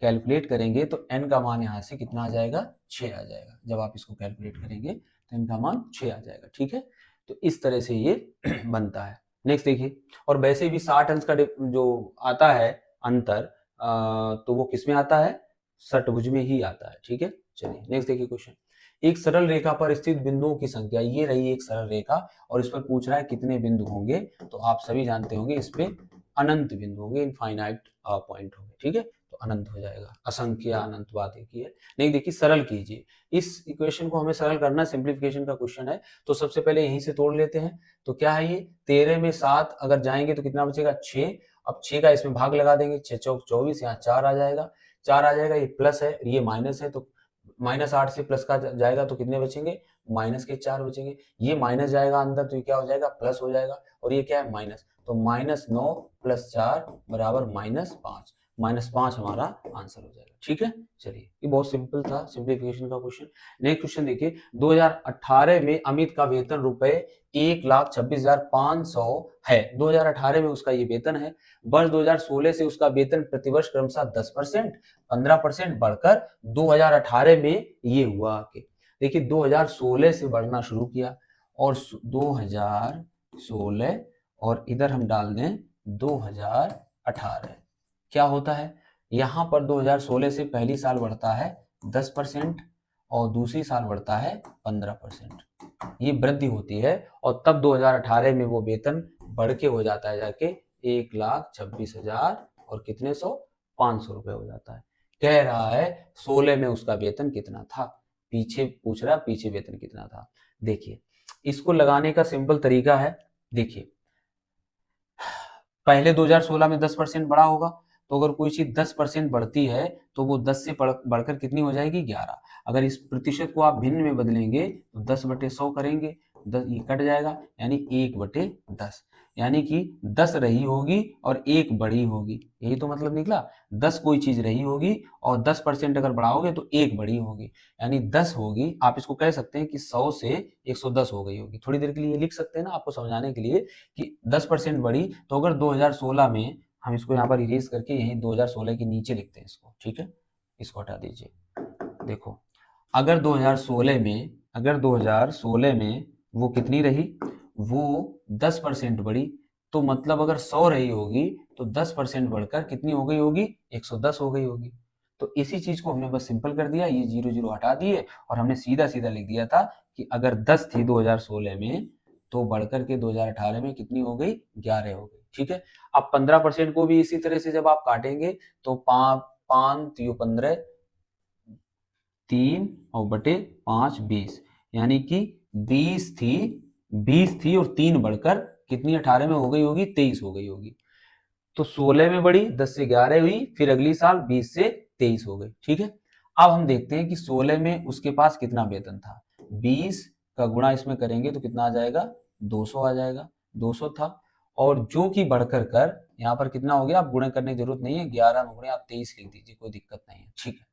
कैलकुलेट करेंगे तो n का मान यहाँ से कितना आ जाएगा 6 आ जाएगा। जब आप इसको कैलकुलेट करेंगे तो n का मान 6 आ जाएगा, ठीक है। तो इस तरह से ये बनता है। नेक्स्ट देखिए, और वैसे भी 60 अंश का जो आता है अंतर, तो वो किस में आता है, षटभुज में ही आता है, ठीक है। चलिए नेक्स्ट देखिए क्वेश्चन, एक सरल रेखा पर स्थित बिंदुओं की संख्या, ये रही एक सरल रेखा और इस पर पूछ रहा है कितने बिंदु होंगे। तो आप सभी जानते होंगे इस पे अनंत बिंदु होंगे, इनफाइनाइट पॉइंट होंगे, ठीक है। तो अनंत हो जाएगा, असंख्य अनंत बात एक ही है। नहीं देखिए सरल कीजिए, इस इक्वेशन को हमें सरल करना, सिंप्लीफिकेशन का क्वेश्चन है। तो सबसे पहले यहीं से तोड़ लेते हैं। तो क्या है ये 13 में 7 अगर जाएंगे तो कितना बचेगा 6। अब 6 का इसमें भाग लगा देंगे, 6 चौक 24, यहाँ 4 आ जाएगा, 4 आ जाएगा, ये प्लस है ये माइनस है, तो -8 से प्लस का जाएगा तो कितने बचेंगे, माइनस के 4 बचेंगे। ये माइनस जाएगा अंदर तो ये क्या हो जाएगा, प्लस हो जाएगा, और ये क्या है माइनस, तो -9 + 4 बराबर -5, -5 हमारा आंसर हो जाएगा। ठीक है, चलिए ये बहुत सिंपल था, सिंप्लीफिकेशन का क्वेश्चन। नेक्स्ट क्वेश्चन देखिए, 2018 में अमित का वेतन रुपए 1,26,500 है। 2018 में उसका ये वेतन है। वर्ष 2016 से उसका वेतन प्रतिवर्ष क्रमशः 10%, 15% बढ़कर 2018 में ये हुआ कि देखिए 2016 से बढ़ना शुरू किया, और 2016 और इधर हम डाल दें 2018। क्या होता है यहाँ पर 2016 से पहली साल बढ़ता है 10% और दूसरी साल बढ़ता है 15%, ये वृद्धि होती है, और तब 2018 में वो वेतन बढ़ के हो जाता है जाके 1,26,000 और कितने 500 रुपए हो जाता है। कह रहा है 16 में उसका वेतन कितना था, पीछे पूछ रहा है पीछे वेतन कितना था। देखिए इसको लगाने का सिंपल तरीका है, देखिए पहले 2016 में 10% बढ़ा होगा, तो अगर कोई चीज 10% बढ़ती है तो वो 10 से बढ़कर कितनी हो जाएगी 11। अगर इस प्रतिशत को आप भिन्न में बदलेंगे तो 10/100 करेंगे, 10 ये कट जाएगा, यानी 1/10, यानी कि 10 रही होगी और 1 बढ़ी होगी, यही तो मतलब निकला। 10 कोई चीज रही होगी और 10% अगर बढ़ाओगे तो 1 बढ़ी होगी, यानी 10 होगी। आप इसको कह सकते हैं कि 100 से 110 हो गई होगी। थोड़ी देर के लिए लिख सकते हैं ना आपको समझाने के लिए कि 10% बढ़ी, तो अगर 2016 में हम इसको यहाँ पर इरेज करके यहीं 2016 के नीचे लिखते हैं इसको, ठीक है, इसको हटा दीजिए। देखो अगर 2016 में वो कितनी रही, वो 10% बढ़ी, तो मतलब अगर 100 रही होगी तो 10% बढ़कर कितनी हो गई होगी, 110 हो गई होगी। तो इसी चीज को हमने बस सिंपल कर दिया, ये 0 0 हटा दिए और हमने सीधा सीधा लिख दिया था कि अगर 10 थी 2016 में तो बढ़कर के 2018 में कितनी हो गई, 11 हो गई। ठीक है, अब 15% को भी इसी तरह से जब आप काटेंगे तो 5 15 3 और बटे 5 20, यानी कि 20 थी और 3 बढ़कर कितनी 18 में हो गई होगी, 23 हो गई होगी। तो 16 में बढ़ी, 10 से 11 हुई, फिर अगली साल 20 से 23 हो गई। ठीक है, अब हम देखते हैं कि 16 में उसके पास कितना वेतन था, 20 का गुणा इसमें करेंगे तो कितना आ जाएगा, 200 आ जाएगा, 200 था, और जो कि बढ़कर कर यहाँ पर कितना हो गया, आप गुणा करने की जरूरत नहीं है, 11 में गुणे आप 23 लिख दीजिए, कोई दिक्कत नहीं है। ठीक है,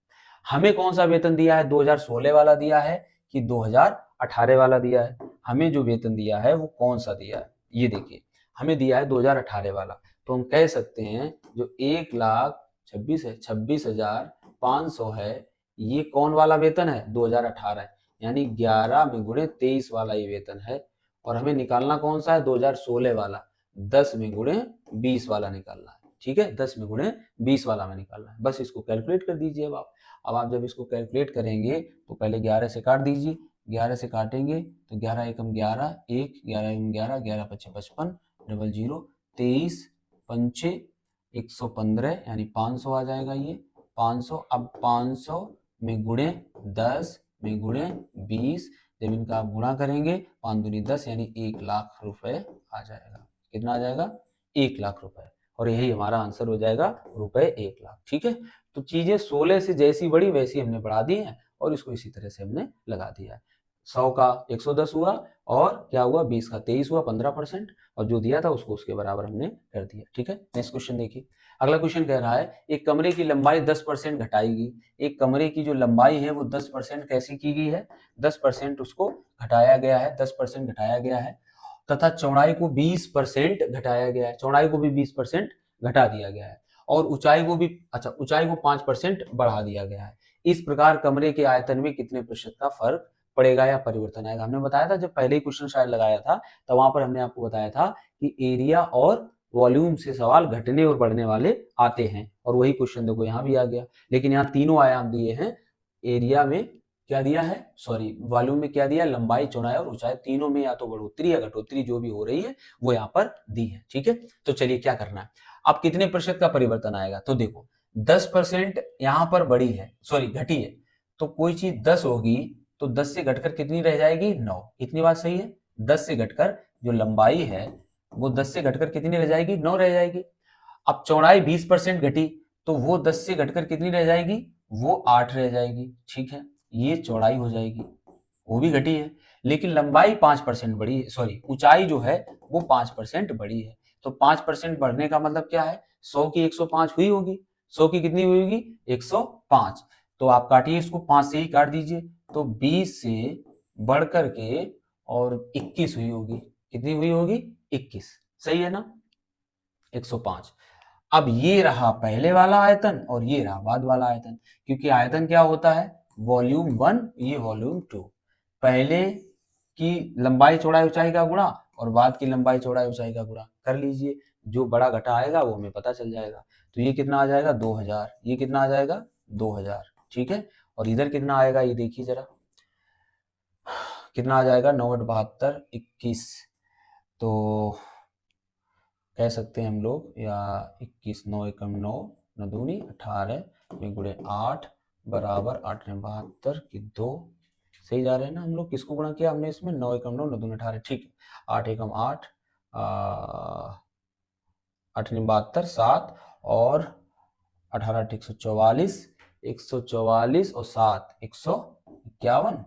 हमें कौन सा वेतन दिया है, 2016 वाला दिया है कि 2018 वाला दिया है, हमें जो वेतन दिया है वो कौन सा दिया है, ये देखिए हमें दिया है 2018 वाला। तो हम कह सकते हैं जो 1,26,500 है, ये कौन वाला वेतन है, 2018, यानी 11 में गुणे 23 वाला ये वेतन है। और हमें निकालना कौन सा है, 2016 वाला, 10 में गुणे 20 वाला निकालना है। ठीक है, 10 में गुणे 20 वाला में निकालना है, बस इसको कैलकुलेट कर दीजिए। अब आप जब इसको कैलकुलेट करेंगे तो पहले 11 से काट दीजिए, 11 से काटेंगे तो 11 एकम 11, 1 11 एकम 11, 11 पच्चे 55, 00, 23 पंचे 115, यानी 500 आ जाएगा ये 500। अब 500 में गुणे 10 में गुणे 20, जब इनका आप गुणा करेंगे 5 दूनी 10, यानी 1 लाख रुपए आ जाएगा। कितना आ जाएगा, 1 लाख रुपए, और यही हमारा आंसर हो जाएगा रुपए 1 लाख। ठीक है, तो चीजें 16 से जैसी बढ़ी वैसी हमने बढ़ा दी है और इसको इसी तरह से हमने लगा दिया है। 100 का 110 हुआ और क्या हुआ, 20 का 23 हुआ, 15%, और जो दिया था उसको उसके बराबर हमने कर दिया। ठीक है, नेक्स्ट क्वेश्चन देखिए। अगला क्वेश्चन कह रहा है एक कमरे की लंबाई 10% घटाई गई। एक कमरे की जो लंबाई है वो 10% कैसी की गई है, 10% उसको घटाया गया है, 10% घटाया गया है, तथा चौड़ाई को 20% घटाया गया है, चौड़ाई को भी 20% घटा दिया गया है, और ऊंचाई को भी ऊंचाई को 5% बढ़ा दिया गया है। इस प्रकार कमरे के आयतन में कितने प्रतिशत का फर्क पड़ेगा या परिवर्तन आएगा। हमने बताया था जब पहले ही क्वेश्चन शायद लगाया था तब वहां पर हमने आपको बताया था कि एरिया और वॉल्यूम से सवाल घटने और बढ़ने वाले आते हैं, और वही क्वेश्चन देखो यहाँ भी आ गया। लेकिन यहाँ तीनों आयाम दिए हैं, एरिया में क्या दिया है, सॉरी वॉल्यूम में क्या दिया, लंबाई चौड़ाई और ऊंचाई, तीनों में या तो बढ़ोतरी या घटोतरी जो भी हो रही है वो यहाँ पर दी है। ठीक है, तो चलिए क्या करना है, अब कितने प्रतिशत का परिवर्तन आएगा, तो देखो 10% यहाँ पर बढ़ी है, सॉरी घटी है, तो कोई चीज 10 होगी तो 10 से घटकर कितनी रह जाएगी, 9। इतनी बात सही है। 10 से घटकर जो लंबाई है वो 10 से घटकर कितनी रह जाएगी, 9 रह जाएगी। अब चौड़ाई 20% घटी तो वो 10 से घटकर कितनी रह जाएगी, वो 8 रह जाएगी। ठीक है, ये चौड़ाई हो जाएगी, वो भी घटी है। लेकिन लंबाई 5% बढ़ी है, सॉरी ऊंचाई जो है वो 5% बढ़ी है। तो 5% बढ़ने का मतलब क्या है, 100 की 105 हुई होगी, 100 की कितनी हुई होगी, 105। तो आप काटिए इसको, 5 से ही काट दीजिए, तो 20 से बढ़ करके और 21 हुई होगी। कितनी हुई होगी, 21। सही है ना, 105। अब ये रहा पहले वाला आयतन और ये रहा बाद वाला आयतन, क्योंकि आयतन क्या होता है, वॉल्यूम 1, ये वॉल्यूम 2। पहले की लंबाई चौड़ाई ऊंचाई का गुणा और बाद की लंबाई चौड़ाई ऊंचाई का गुणा कर लीजिए, जो बड़ा घटा आएगा वो हमें पता चल जाएगा। तो ये कितना आ जाएगा, 2000। ये कितना आ जाएगा, 2000। ठीक है, और इधर कितना आएगा ये देखिए जरा, कितना आ जाएगा, 9 × 72 21। तो कह सकते हैं हम लोग, या 21, 9 एकम 9, 9 दूनी 18 में गुणे 8 बराबर 8 × 72 की 2। सही जा रहे हैं ना हम लोग, किसको गुणा किया हमने इसमें, 9 एकम 9, 9 दूनी 18। ठीक है, 8 एकम 8, 8 × 72 7 और 18 × 144, 144 और 7 151,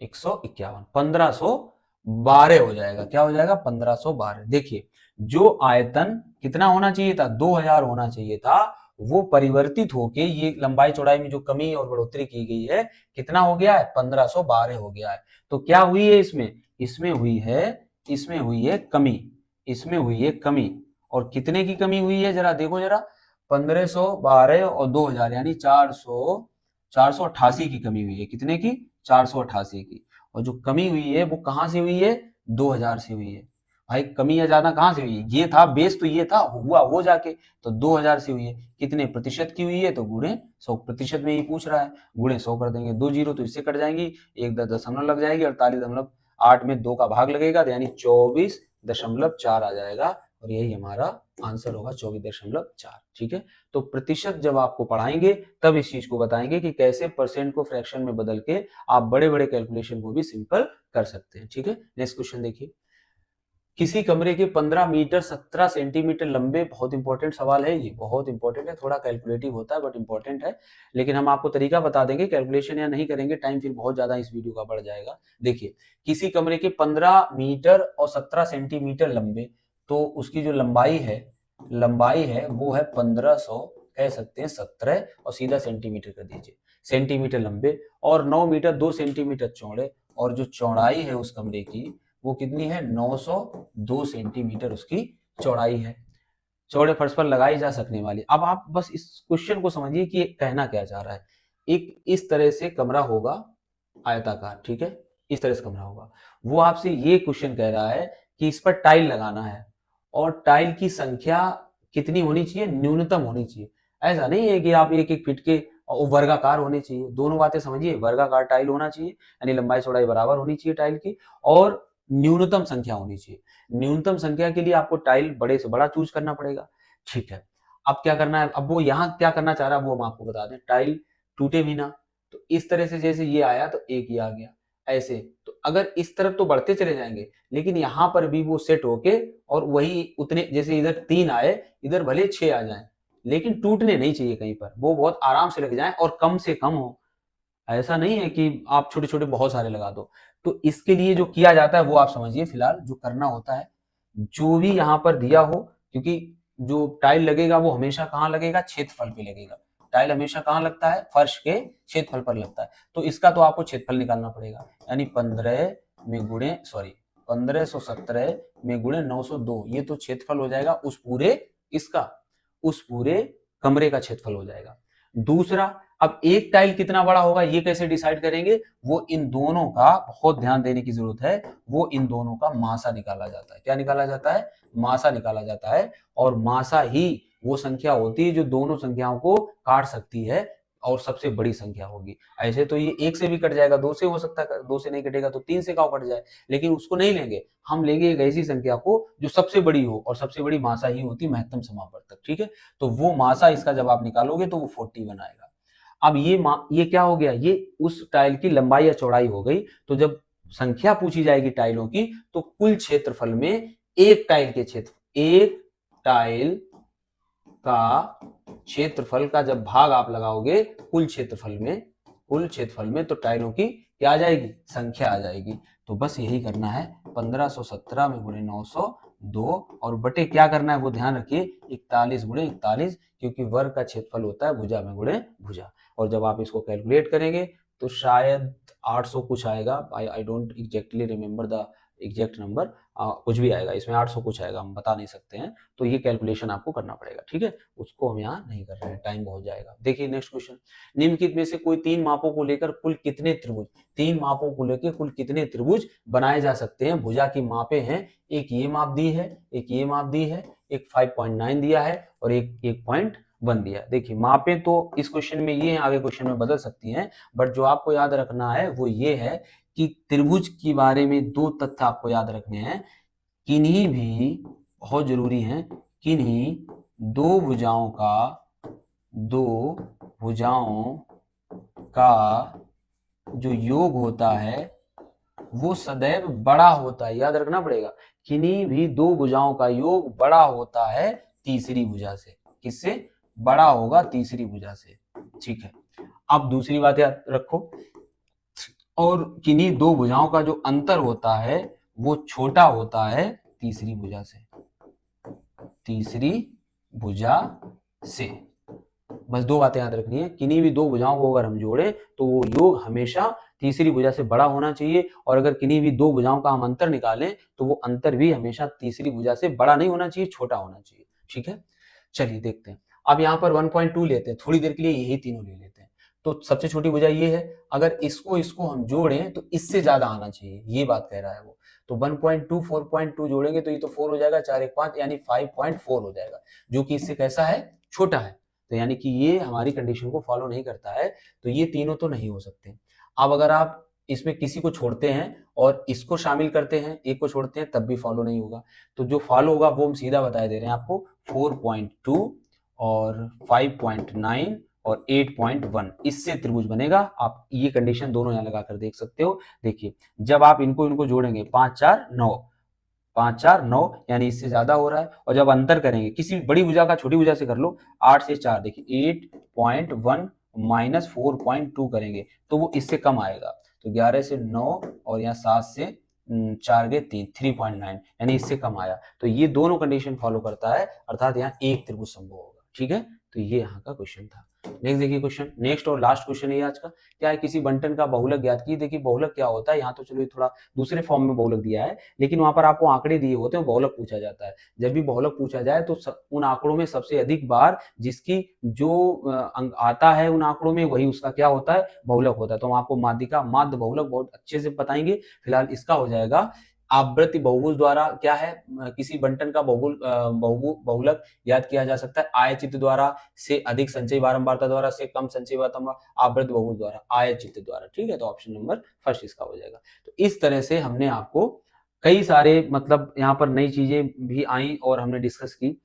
151, 1512 हो जाएगा। क्या हो जाएगा, 1512। देखिए जो आयतन कितना होना चाहिए था, 2000 होना चाहिए था, वो परिवर्तित होके ये लंबाई चौड़ाई में जो कमी और बढ़ोतरी की गई है, कितना हो गया है, 1512 हो गया है। तो क्या हुई है इसमें, इसमें हुई है कमी, इसमें हुई है कमी। और कितने की कमी हुई है जरा देखो जरा, 1512 और 2000 यानी 488 की कमी हुई है। कितने की, 488 की। और जो कमी हुई है वो कहां से हुई है, 2000 से हुई है। भाई कमी या ज्यादा कहां से हुई है, ये था बेस, तो ये था, हुआ वो जाके, तो 2000 से हुई है। कितने प्रतिशत की हुई है, तो गुणे 100% में ही पूछ रहा है, गुणे 100 कर देंगे, 2 जीरो तो इससे कट जाएंगी, एक दशमलव लग जाएगी, 48.8 में 2 का भाग लगेगा, तो यानी 24.4 आ जाएगा। और यही हमारा आंसर होगा, 24.4। ठीक है, तो प्रतिशत जब आपको पढ़ाएंगे तब इस चीज को बताएंगे कि कैसे परसेंट को फ्रैक्शन में बदल के आप बड़े बड़े कैलकुलेशन को भी सिंपल कर सकते हैं। ठीक है, नेक्स्ट क्वेश्चन देखिए, किसी कमरे के 15 मीटर 17 सेंटीमीटर लंबे, बहुत इंपॉर्टेंट सवाल है ये, बहुत इंपॉर्टेंट है, थोड़ा कैलकुलेटिव होता है बट इंपॉर्टेंट है। लेकिन हम आपको तरीका बता देंगे, कैलकुलेशन या नहीं करेंगे, टाइम फिर बहुत ज्यादा इस वीडियो का बढ़ जाएगा। देखिए किसी कमरे के 15 मीटर और 17 सेंटीमीटर लंबे, तो उसकी जो लंबाई है वो है 1500, कह सकते हैं 17, और सीधा सेंटीमीटर कर दीजिए, सेंटीमीटर लंबे, और 9 मीटर 2 सेंटीमीटर चौड़े, और जो चौड़ाई है उस कमरे की वो कितनी है, 902 सेंटीमीटर उसकी चौड़ाई है, चौड़े फर्श पर लगाई जा सकने वाली। अब आप बस इस क्वेश्चन को समझिए कि कहना क्या चाह रहा है। एक इस तरह से कमरा होगा आयताकार, ठीक है, इस तरह से कमरा होगा, वो आपसे ये क्वेश्चन कह रहा है कि इस पर टाइल लगाना है, और टाइल की संख्या कितनी होनी चाहिए, न्यूनतम होनी चाहिए। ऐसा नहीं है कि आप एक एक फीट के, वर्गाकार होने चाहिए, दोनों बातें समझिए, वर्गाकार टाइल होना चाहिए, यानी लंबाई चौड़ाई बराबर होनी चाहिए टाइल की, और न्यूनतम संख्या होनी चाहिए। न्यूनतम संख्या के लिए आपको टाइल बड़े से बड़ा चूज करना पड़ेगा। ठीक है, अब क्या करना है, अब वो यहाँ क्या करना चाह रहा है वो हम आपको बता दें, टाइल टूटे भी ना, तो इस तरह से जैसे ये आया तो एक ही आ गया, ऐसे तो अगर इस तरफ तो बढ़ते चले जाएंगे, लेकिन यहाँ पर भी वो सेट होके, और वही उतने, जैसे इधर 3 आए, इधर भले 6 आ जाए, लेकिन टूटने नहीं चाहिए कहीं पर, वो बहुत आराम से लग जाए और कम से कम हो। ऐसा नहीं है कि आप छोटे छोटे बहुत सारे लगा दो। तो इसके लिए जो किया जाता है वो आप समझिए, फिलहाल जो करना होता है, जो भी यहाँ पर दिया हो, क्योंकि जो टाइल लगेगा वो हमेशा कहाँ लगेगा, क्षेत्रफल पे लगेगा। टाइल हमेशा कहाँ लगता है, फर्श के क्षेत्रफल पर लगता है। तो इसका तो आपको क्षेत्रफल निकालना पड़ेगा, यानी 1517 में गुणे 902, ये तो क्षेत्रफल हो जाएगा उस पूरे, इसका, उस पूरे कमरे का क्षेत्रफल हो जाएगा। दूसरा, अब एक टाइल कितना बड़ा होगा ये कैसे डिसाइड करेंगे, वो इन दोनों का, बहुत ध्यान देने की जरूरत है, वो इन दोनों का मासा निकाला जाता है। क्या निकाला जाता है, मासा निकाला जाता है, और मासा ही वो संख्या होती है जो दोनों संख्याओं को काट सकती है, और सबसे बड़ी संख्या होगी। ऐसे तो ये 1 से भी कट जाएगा, 2 से हो सकता है, 2 से नहीं कटेगा तो 3 से कट जाए, लेकिन उसको नहीं लेंगे। हम लेंगे एक ऐसी संख्या को जो सबसे बड़ी हो, और सबसे बड़ी मासा ही होती है महत्तम समापवर्तक। ठीक है, तो वो मासा इसका जब आप निकालोगे तो वो 41 आएगा। अब ये क्या हो गया, ये उस टाइल की लंबाई या चौड़ाई हो गई। तो जब संख्या पूछी जाएगी टाइलों की, तो कुल क्षेत्रफल में एक टाइल का क्षेत्रफल का जब भाग आप लगाओगे कुल क्षेत्रफल में तो टाइलों की क्या आ जाएगी, संख्या आ जाएगी। तो बस यही करना है, 1517 में गुणे 902 और बटे क्या करना है वो ध्यान रखिए, 41 गुणे 41, क्योंकि वर्ग का क्षेत्रफल होता है भुजा में गुणे भुजा। और जब आप इसको कैलकुलेट करेंगे तो शायद 800 कुछ आएगा। I don't exactly remember the exact number, कुछ भी आएगा इसमें, 800 कुछ आएगा, हम बता नहीं सकते हैं। तो ये कैलकुलेशन आपको करना पड़ेगा। ठीक है, उसको हम यहाँ नहीं कर रहे हैं, टाइम बहुत जाएगा। देखिए नेक्स्ट क्वेश्चन, निम्नलिखित में से कोई 3 मापों को लेकर कुल कितने त्रिभुज, 3 मापों को लेकर कुल कितने त्रिभुज बनाए जा सकते हैं। भुजा की मापें हैं, एक ये माप दी है, एक ये माप दी है, एक 5.9 दिया है और एक 1.1 दिया है। देखिए मापें तो इस क्वेश्चन में ये हैं, आगे क्वेश्चन में बदल सकती हैं, बट जो आपको याद रखना है वो ये है कि त्रिभुज के बारे में 2 तथ्य आपको याद रखने हैं। किन्हीं भी, बहुत जरूरी है, किन्हीं दो भुजाओं का जो योग होता है वो सदैव बड़ा होता है। याद रखना पड़ेगा, किन्हीं भी 2 भुजाओं का योग बड़ा होता है तीसरी भुजा से। किससे बड़ा होगा? तीसरी भुजा से। ठीक है, अब दूसरी बात याद रखो, और किन्हीं 2 भुजाओं का जो अंतर होता है वो छोटा होता है तीसरी भुजा से। तीसरी भुजा से बस 2 बातें याद रखनी है, किन्हीं भी 2 भुजाओं को अगर हम जोड़े तो वो योग हमेशा तीसरी भुजा से बड़ा होना चाहिए, और अगर किन्हीं भी 2 भुजाओं का हम अंतर निकालें तो वो अंतर भी हमेशा तीसरी भुजा से बड़ा नहीं होना चाहिए, छोटा होना चाहिए। ठीक है, चलिए देखते हैं। अब यहाँ पर 1.2 लेते हैं, थोड़ी देर के लिए यही तीनों ले लेते हैं। तो सबसे छोटी भुजा ये है, अगर इसको हम जोड़ें तो इससे ज्यादा आना चाहिए, ये बात कह रहा है वो। तो 1.2 4.2 जोड़ेंगे तो ये तो 4 हो जाएगा, 4 1 5 यानी 5.4 हो जाएगा, जो कि इससे कैसा है, छोटा है। तो यानी कि ये हमारी कंडीशन को फॉलो नहीं करता है, तो ये तीनों तो नहीं हो सकते। अब अगर आप इसमें किसी को छोड़ते हैं और इसको शामिल करते हैं, एक को छोड़ते हैं, तब भी फॉलो नहीं होगा। तो जो फॉलो होगा वो हम सीधा बता दे रहे हैं आपको, 4.2 और 5.9 और 8.1, इससे त्रिभुज बनेगा। आप ये कंडीशन दोनों यहाँ लगा कर देख सकते हो। देखिए जब आप इनको जोड़ेंगे 5 4 9, 5 4 9 यानी इससे ज्यादा हो रहा है, और जब अंतर करेंगे किसी बड़ी भुजा का छोटी भुजा से कर लो, 8 से 4, देखिए 8.1 माइनस 4.2 करेंगे तो वो इससे कम आएगा। तो 11 से 9 और यहाँ 7 से 4 गए 3, 3.9 यानी इससे कम आया। तो ये दोनों कंडीशन फॉलो करता है, अर्थात यहाँ एक त्रिभुज संभव होगा। ठीक है, तो ये यहाँ का क्वेश्चन था। नेक्स्ट देखिए क्वेश्चन, नेक्स्ट और लास्ट क्वेश्चन है आज का। क्या है, किसी बंटन का बहुलक ज्ञात कीजिए। देखिए बहुलक क्या होता है, यहाँ तो चलो थोड़ा दूसरे फॉर्म में बहुलक दिया है, लेकिन वहां पर आपको आंकड़े दिए होते हैं, बहुलक पूछा जाता है। जब भी बहुलक पूछा जाए तो उन आंकड़ों में सबसे अधिक बार जिसकी जो अंक आता है उन आंकड़ों में, वही उसका क्या होता है, बहुलक होता है। तो हम आपको माध्य बहुलक बहुत अच्छे से बताएंगे। फिलहाल इसका हो जाएगा, आवृत्ति बहुभुज द्वारा क्या है, किसी बंटन का बहुलक ज्ञात किया जा सकता है आयचित्र द्वारा, से अधिक संचयी बारंबारता द्वारा, से कम संचयी बारंबारता, आवृत्ति बहुभुज द्वारा, आयचित्र द्वारा। ठीक है, तो ऑप्शन नंबर फर्स्ट इसका हो जाएगा। तो इस तरह से हमने आपको कई सारे, मतलब यहाँ पर नई चीजें भी आई और हमने डिस्कस की।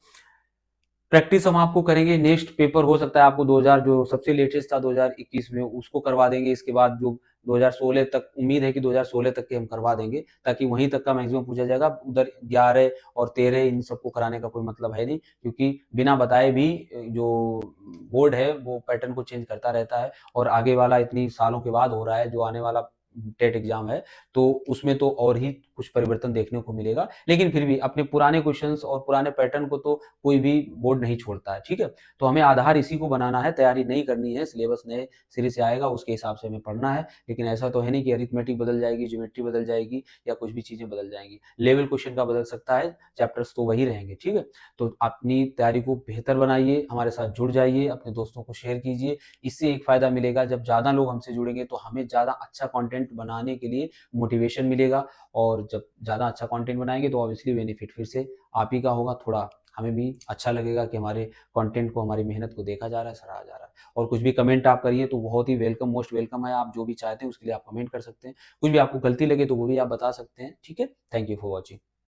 प्रैक्टिस हम आपको करेंगे, नेक्स्ट पेपर हो सकता है आपको 2000 जो सबसे लेटेस्ट था 2021 में उसको करवा देंगे। इसके बाद जो 2016 तक, उम्मीद है कि 2016 तक के हम करवा देंगे, ताकि वहीं तक का मैक्सिमम पूछा जाएगा। उधर 11 और 13 इन सबको कराने का कोई मतलब है नहीं, क्योंकि बिना बताए भी जो बोर्ड है वो पैटर्न को चेंज करता रहता है, और आगे वाला इतनी सालों के बाद हो रहा है जो आने वाला टेट एग्जाम है, तो उसमें तो और ही कुछ परिवर्तन देखने को मिलेगा। लेकिन फिर भी अपने पुराने क्वेश्चंस और पुराने पैटर्न को तो कोई भी बोर्ड नहीं छोड़ता है। ठीक है, तो हमें आधार इसी को बनाना है, तैयारी नहीं करनी है। सिलेबस नए सिरे से आएगा, उसके हिसाब से हमें पढ़ना है। लेकिन ऐसा तो है नहीं कि अरिथमेटिक बदल जाएगी, ज्योमेट्री बदल जाएगी, या कुछ भी चीजें बदल जाएंगी। लेवल क्वेश्चन का बदल सकता है, चैप्टर्स तो वही रहेंगे। ठीक है, तो अपनी तैयारी को बेहतर बनाइए, हमारे साथ जुड़ जाइए, अपने दोस्तों को शेयर कीजिए। इससे एक फायदा मिलेगा, जब ज्यादा लोग हमसे जुड़ेंगे तो हमें ज्यादा अच्छा कंटेंट बनाने के लिए मोटिवेशन मिलेगा, और जब ज़्यादा अच्छा कंटेंट बनाएंगे तो ऑब्वियसली बेनिफिट फिर से आप ही का होगा। थोड़ा हमें भी अच्छा लगेगा कि हमारे कंटेंट को, हमारी मेहनत को देखा जा रहा है, सराहा जा रहा है। और कुछ भी कमेंट आप करिए तो बहुत ही वेलकम, मोस्ट वेलकम है। आप जो भी चाहते हैं उसके लिए आप कमेंट कर सकते हैं। कुछ भी आपको गलती लगे तो वो भी आप बता सकते हैं। ठीक है? Thank you for watching.